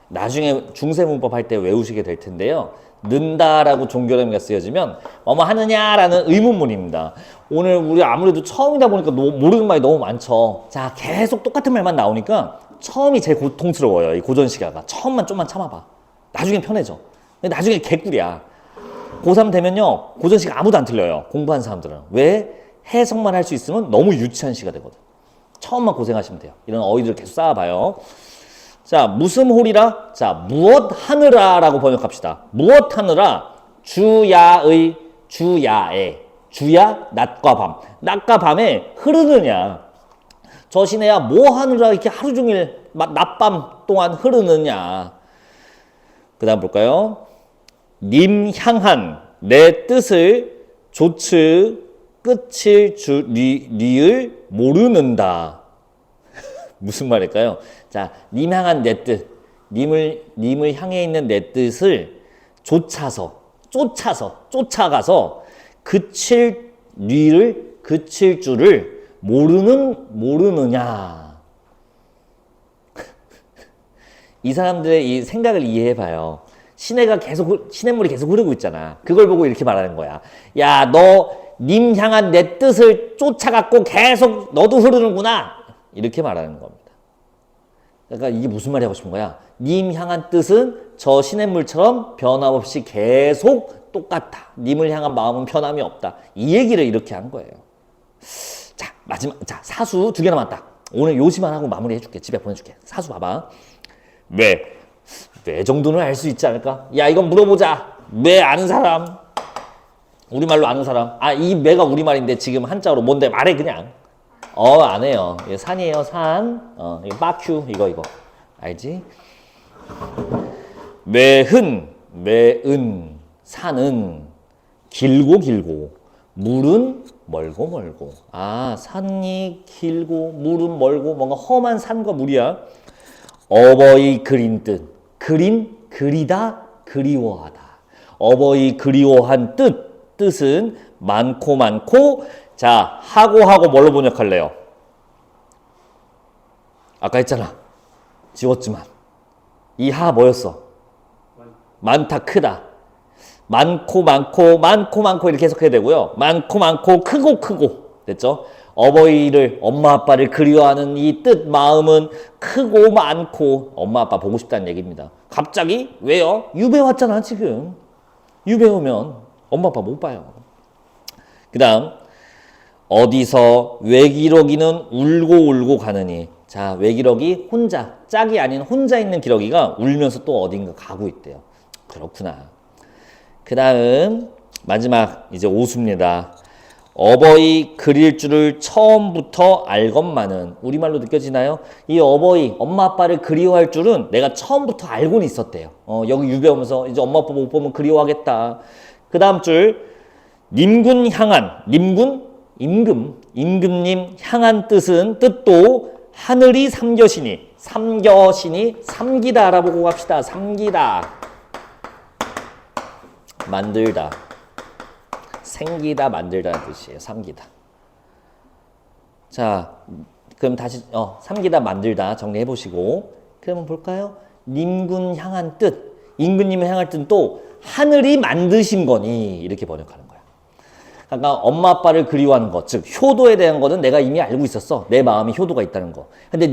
나중에 중세문법 할 때 외우시게 될 텐데요. 는다라고 종결음이가 쓰여지면 뭐뭐 하느냐라는 의문문입니다. 오늘 우리 아무래도 처음이다 보니까 모르는 말이 너무 많죠. 자, 계속 똑같은 말만 나오니까 처음이 제일 고통스러워요. 이 고전시가가. 처음만 좀만 참아봐. 나중에 편해져. 근데 나중에 개꿀이야. 고3 되면요, 고전시가 아무도 안 틀려요. 공부한 사람들은. 왜? 해석만 할 수 있으면 너무 유치한 시가 되거든. 처음만 고생하시면 돼요. 이런 어휘들을 계속 쌓아봐요. 자, 무슨 홀이라? 자, 무엇 하느라 라고 번역합시다. 무엇 하느라? 주야에. 주야, 낮과 밤. 낮과 밤에 흐르느냐. 저 시내야 뭐 하느라 이렇게 하루 종일 낮밤 동안 흐르느냐. 그 다음 볼까요? 님 향한 내 뜻을 조츠 끝일 리을 모르는다. 무슨 말일까요? 자, 님 향한 내 뜻, 님을 향해 있는 내 뜻을 쫓아가서 그칠 줄을 모르느냐. 이 사람들의 이 생각을 이해해봐요. 시냇물이 계속 흐르고 있잖아. 그걸 보고 이렇게 말하는 거야. 야, 너 님 향한 내 뜻을 쫓아갖고 계속 너도 흐르는구나. 이렇게 말하는 겁니다. 그러니까 이게 무슨 말이 하고 싶은 거야? 님 향한 뜻은 저 시냇물처럼 변함없이 계속 똑같다. 님을 향한 마음은 변함이 없다. 이 얘기를 이렇게 한 거예요. 자, 자, 사수 2개 남았다. 오늘 요지만 하고 마무리 해줄게. 집에 보내줄게. 사수 봐봐. 왜 정도는 알 수 있지 않을까? 야, 이건 물어보자. 왜 아는 사람? 우리말로 아는 사람. 아, 이 매가 우리말인데 지금 한자로 뭔데? 말해 그냥. 안 해요. 이거 산이에요, 산. 이거 빠큐, 이거. 알지? 매은, 산은 길고, 물은 멀고. 아, 산이 길고, 물은 멀고, 뭔가 험한 산과 물이야. 어버이 그린 뜻. 그리다, 그리워하다. 어버이 그리워한 뜻은 많고. 자, 하고 뭘로 번역할래요? 아까 했잖아. 지웠지만. 이 하 뭐였어? 많다, 크다. 많고 이렇게 해석해야 되고요. 많고 크고 됐죠? 어버이를 엄마 아빠를 그리워하는 이 뜻 마음은 크고 많고 엄마 아빠 보고 싶다는 얘기입니다. 갑자기 왜요? 유배 왔잖아 지금. 유배 오면 엄마 아빠 못 봐요. 그 다음 어디서 외기러기는 울고 가느니. 자, 외기러기 혼자, 짝이 아닌 혼자 있는 기러기가 울면서 또 어딘가 가고 있대요. 그렇구나. 그 다음 마지막 이제 오수입니다. 어버이 그릴 줄을 처음부터 알건만은. 우리말로 느껴지나요? 이 어버이, 엄마 아빠를 그리워할 줄은 내가 처음부터 알고는 있었대요. 여기 유배 오면서 이제 엄마 아빠 못 보면 그리워하겠다. 그 다음 줄 임금 임금님 향한 뜻도 하늘이 삼겨시니 삼기다 알아보고 갑시다. 삼기다, 만들다, 생기다, 만들다는 뜻이에요. 삼기다. 자, 그럼 다시 삼기다, 만들다 정리해 보시고, 그러면 볼까요? 임금님을 향한 뜻도 하늘이 만드신 거니 이렇게 번역하는 거야. 그러니까 엄마 아빠를 그리워하는 것, 즉 효도에 대한 거는 내가 이미 알고 있었어. 내 마음이 효도가 있다는 거. 근데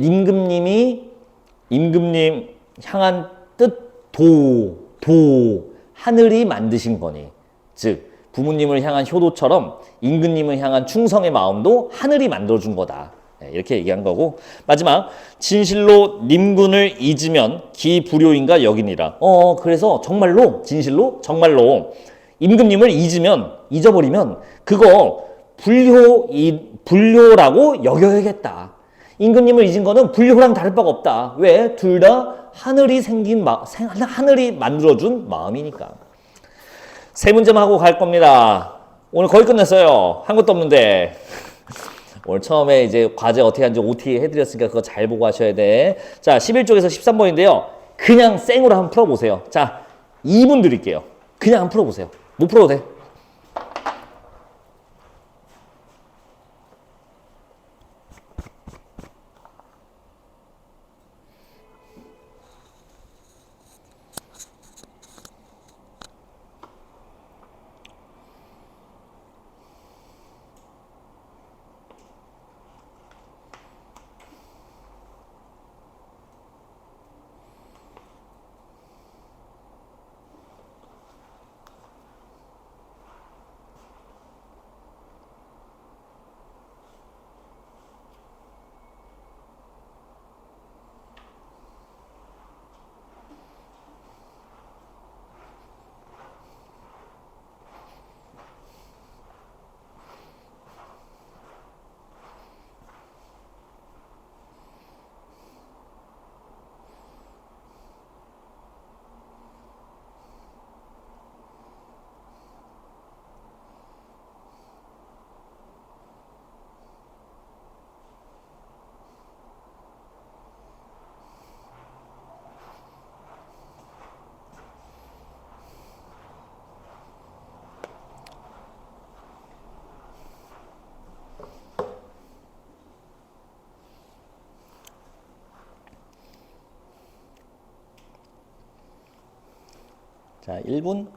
임금님 향한 뜻도 하늘이 만드신 거니. 즉 부모님을 향한 효도처럼 임금님을 향한 충성의 마음도 하늘이 만들어준 거다. 이렇게 얘기한 거고, 마지막 진실로 님군을 잊으면 기불효인가 여기니라. 그래서 진실로 임금님을 잊어버리면 그거 불효라고 여겨야겠다. 임금님을 잊은 거는 불효랑 다를 바가 없다. 왜? 둘 다 하늘이 만들어준 마음이니까. 세 문제만 하고 갈 겁니다. 오늘 거의 끝냈어요. 한 것도 없는데. 오늘 처음에 이제 과제 어떻게 하는지 OT 해드렸으니까 그거 잘 보고 하셔야 돼. 자, 11쪽에서 13번인데요. 그냥 생으로 한번 풀어보세요. 자, 2분 드릴게요. 그냥 한번 풀어보세요. 못 풀어도 돼. 자, 1분.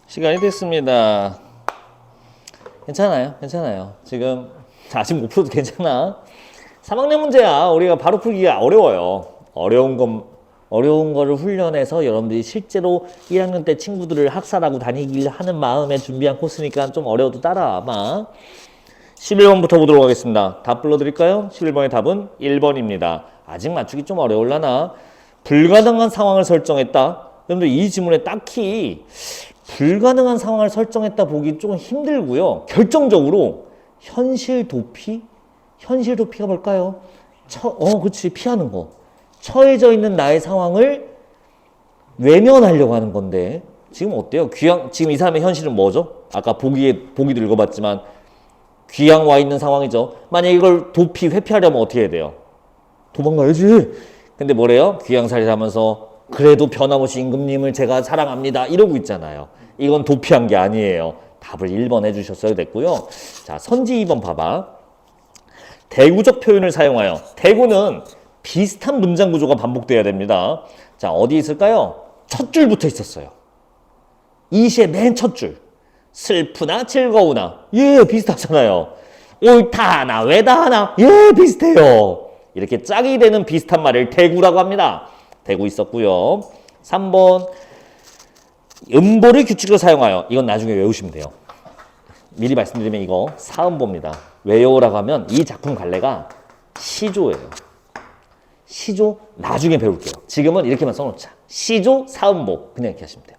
시간이 됐습니다. 괜찮아요. 괜찮아요. 지금 아직 못 풀어도 괜찮아. 3학년 문제야. 우리가 바로 풀기가 어려워요. 어려운 거를 훈련해서 여러분들이 실제로 1학년 때 친구들을 학살하고 다니길 하는 마음에 준비한 코스니까 좀 어려워도 따라와봐. 11번부터 보도록 하겠습니다. 답 불러드릴까요? 11번의 답은 1번입니다. 아직 맞추기 좀 어려울라나? 불가능한 상황을 설정했다. 여러분들 이 지문에 딱히 불가능한 상황을 설정했다 보기 조금 힘들고요. 결정적으로 현실 도피? 현실 도피가 뭘까요? 그치. 피하는 거. 처해져 있는 나의 상황을 외면하려고 하는 건데 지금 어때요? 지금 이 사람의 현실은 뭐죠? 아까 보기도 읽어봤지만 귀양 와 있는 상황이죠. 만약 이걸 도피, 회피하려면 어떻게 해야 돼요? 도망가야지. 근데 뭐래요? 귀양살이를 하면서 그래도 변함없이 임금님을 제가 사랑합니다. 이러고 있잖아요. 이건 도피한 게 아니에요. 답을 1번 해주셨어야 됐고요. 자, 선지 2번 봐봐. 대구적 표현을 사용하여. 대구는 비슷한 문장 구조가 반복돼야 됩니다. 자, 어디 있을까요? 첫 줄부터 있었어요. 이 시의 맨 첫 줄. 슬프나 즐거우나. 예, 비슷하잖아요. 옳다나 외다하나. 예, 비슷해요. 이렇게 짝이 되는 비슷한 말을 대구라고 합니다. 대구 있었고요. 3번 음보를 규칙으로 사용하여. 이건 나중에 외우시면 돼요. 미리 말씀드리면 이거 사음보입니다. 외우라고 하면 이 작품 갈래가 시조예요. 시조 나중에 배울게요. 지금은 이렇게만 써놓자. 시조 사음보 그냥 이렇게 하시면 돼요.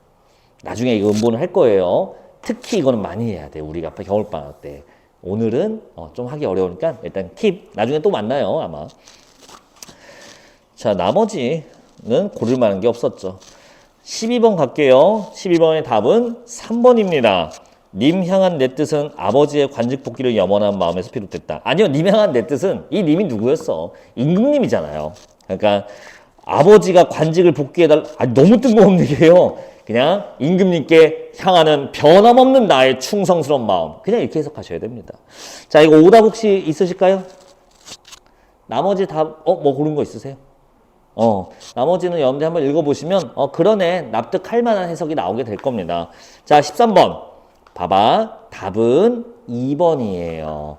나중에 이거 음보는 할 거예요. 특히 이거는 많이 해야 돼요. 우리가 겨울방학 때. 오늘은 좀 하기 어려우니까 일단 킵. 나중에 또 만나요 아마. 자, 나머지는 고를 만한 게 없었죠. 12번 갈게요. 12번의 답은 3번입니다. 님 향한 내 뜻은 아버지의 관직 복귀를 염원한 마음에서 비롯됐다. 아니요, 님 향한 내 뜻은 이 님이 누구였어? 임금님이잖아요. 그러니까 아버지가 관직을 복귀해달라. 너무 뜬금없는 얘기예요. 그냥 임금님께 향하는 변함없는 나의 충성스러운 마음. 그냥 이렇게 해석하셔야 됩니다. 자, 이거 오답 혹시 있으실까요? 나머지 답, 뭐 고른 거 있으세요? 나머지는 여러분들 한번 읽어보시면, 그러네. 납득할 만한 해석이 나오게 될 겁니다. 자, 13번. 봐봐. 답은 2번이에요.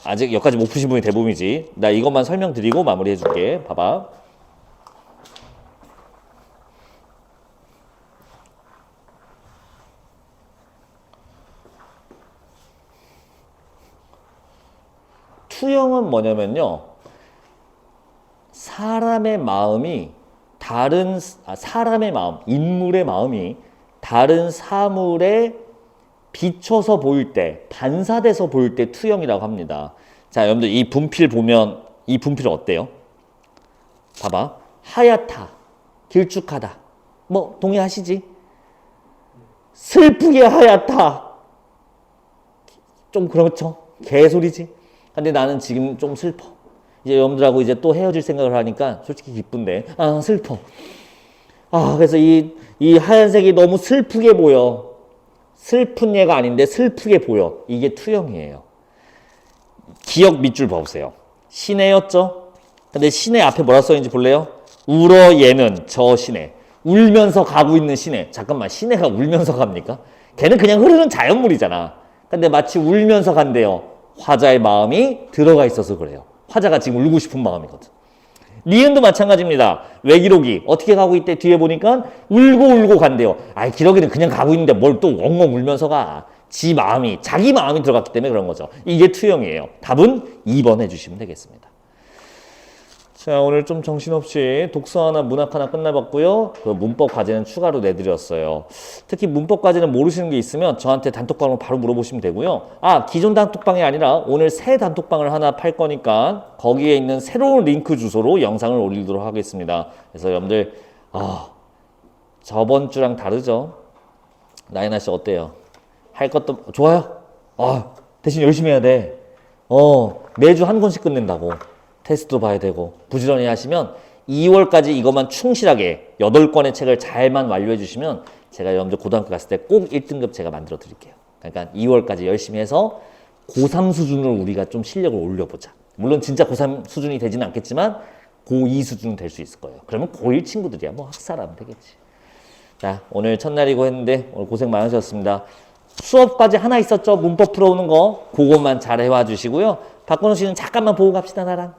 아직 여기까지 못 푸신 분이 대부분이지. 나 이것만 설명드리고 마무리해 줄게. 봐봐. 투영은 뭐냐면요. 사람의 마음이 사람의 마음, 인물의 마음이 다른 사물에 비춰서 보일 때, 반사돼서 보일 때 투영이라고 합니다. 자, 여러분들 이 분필 보면 이 분필은 어때요? 봐봐. 하얗다, 길쭉하다. 뭐 동의하시지? 슬프게 하얗다. 좀 그렇죠? 개소리지? 근데 나는 지금 좀 슬퍼. 이제 여러분들하고 이제 또 헤어질 생각을 하니까 솔직히 기쁜데, 슬퍼. 그래서 이 하얀색이 너무 슬프게 보여. 슬픈 얘가 아닌데 슬프게 보여. 이게 투영이에요. 기억 밑줄 봐보세요. 시내였죠? 근데 시내 앞에 뭐라 써있는지 볼래요? 울어 얘는 저 시내. 울면서 가고 있는 시내. 잠깐만, 시내가 울면서 갑니까? 걔는 그냥 흐르는 자연물이잖아. 근데 마치 울면서 간대요. 화자의 마음이 들어가 있어서 그래요. 화자가 지금 울고 싶은 마음이거든. 니은도 마찬가지입니다. 외기록이 어떻게 가고 있대? 뒤에 보니까 울고 간대요. 아이, 기러기는 그냥 가고 있는데 뭘 또 엉엉 울면서 가. 자기 마음이 들어갔기 때문에 그런 거죠. 이게 투영이에요. 답은 2번 해주시면 되겠습니다. 자, 오늘 좀 정신없이 독서 하나, 문학 하나 끝내봤고요. 그 문법 과제는 추가로 내드렸어요. 특히 문법 과제는 모르시는 게 있으면 저한테 단톡방으로 바로 물어보시면 되고요. 아, 기존 단톡방이 아니라 오늘 새 단톡방을 하나 팔 거니까 거기에 있는 새로운 링크 주소로 영상을 올리도록 하겠습니다. 그래서 여러분들, 저번 주랑 다르죠? 나이나 씨 어때요? 할 것도 좋아요? 대신 열심히 해야 돼. 매주 한 권씩 끝낸다고. 테스트도 봐야 되고 부지런히 하시면 2월까지 이것만 충실하게 8권의 책을 잘만 완료해 주시면 제가 여러분들 고등학교 갔을 때 꼭 1등급 제가 만들어 드릴게요. 그러니까 2월까지 열심히 해서 고3 수준으로 우리가 좀 실력을 올려보자. 물론 진짜 고3 수준이 되지는 않겠지만 고2 수준은 될 수 있을 거예요. 그러면 고1 친구들이야 뭐 학살하면 되겠지. 자, 오늘 첫날이고 했는데 오늘 고생 많으셨습니다. 수업까지 하나 있었죠? 문법 풀어오는 거. 그것만 잘 해와 주시고요. 박건우 씨는 잠깐만 보고 갑시다, 나랑.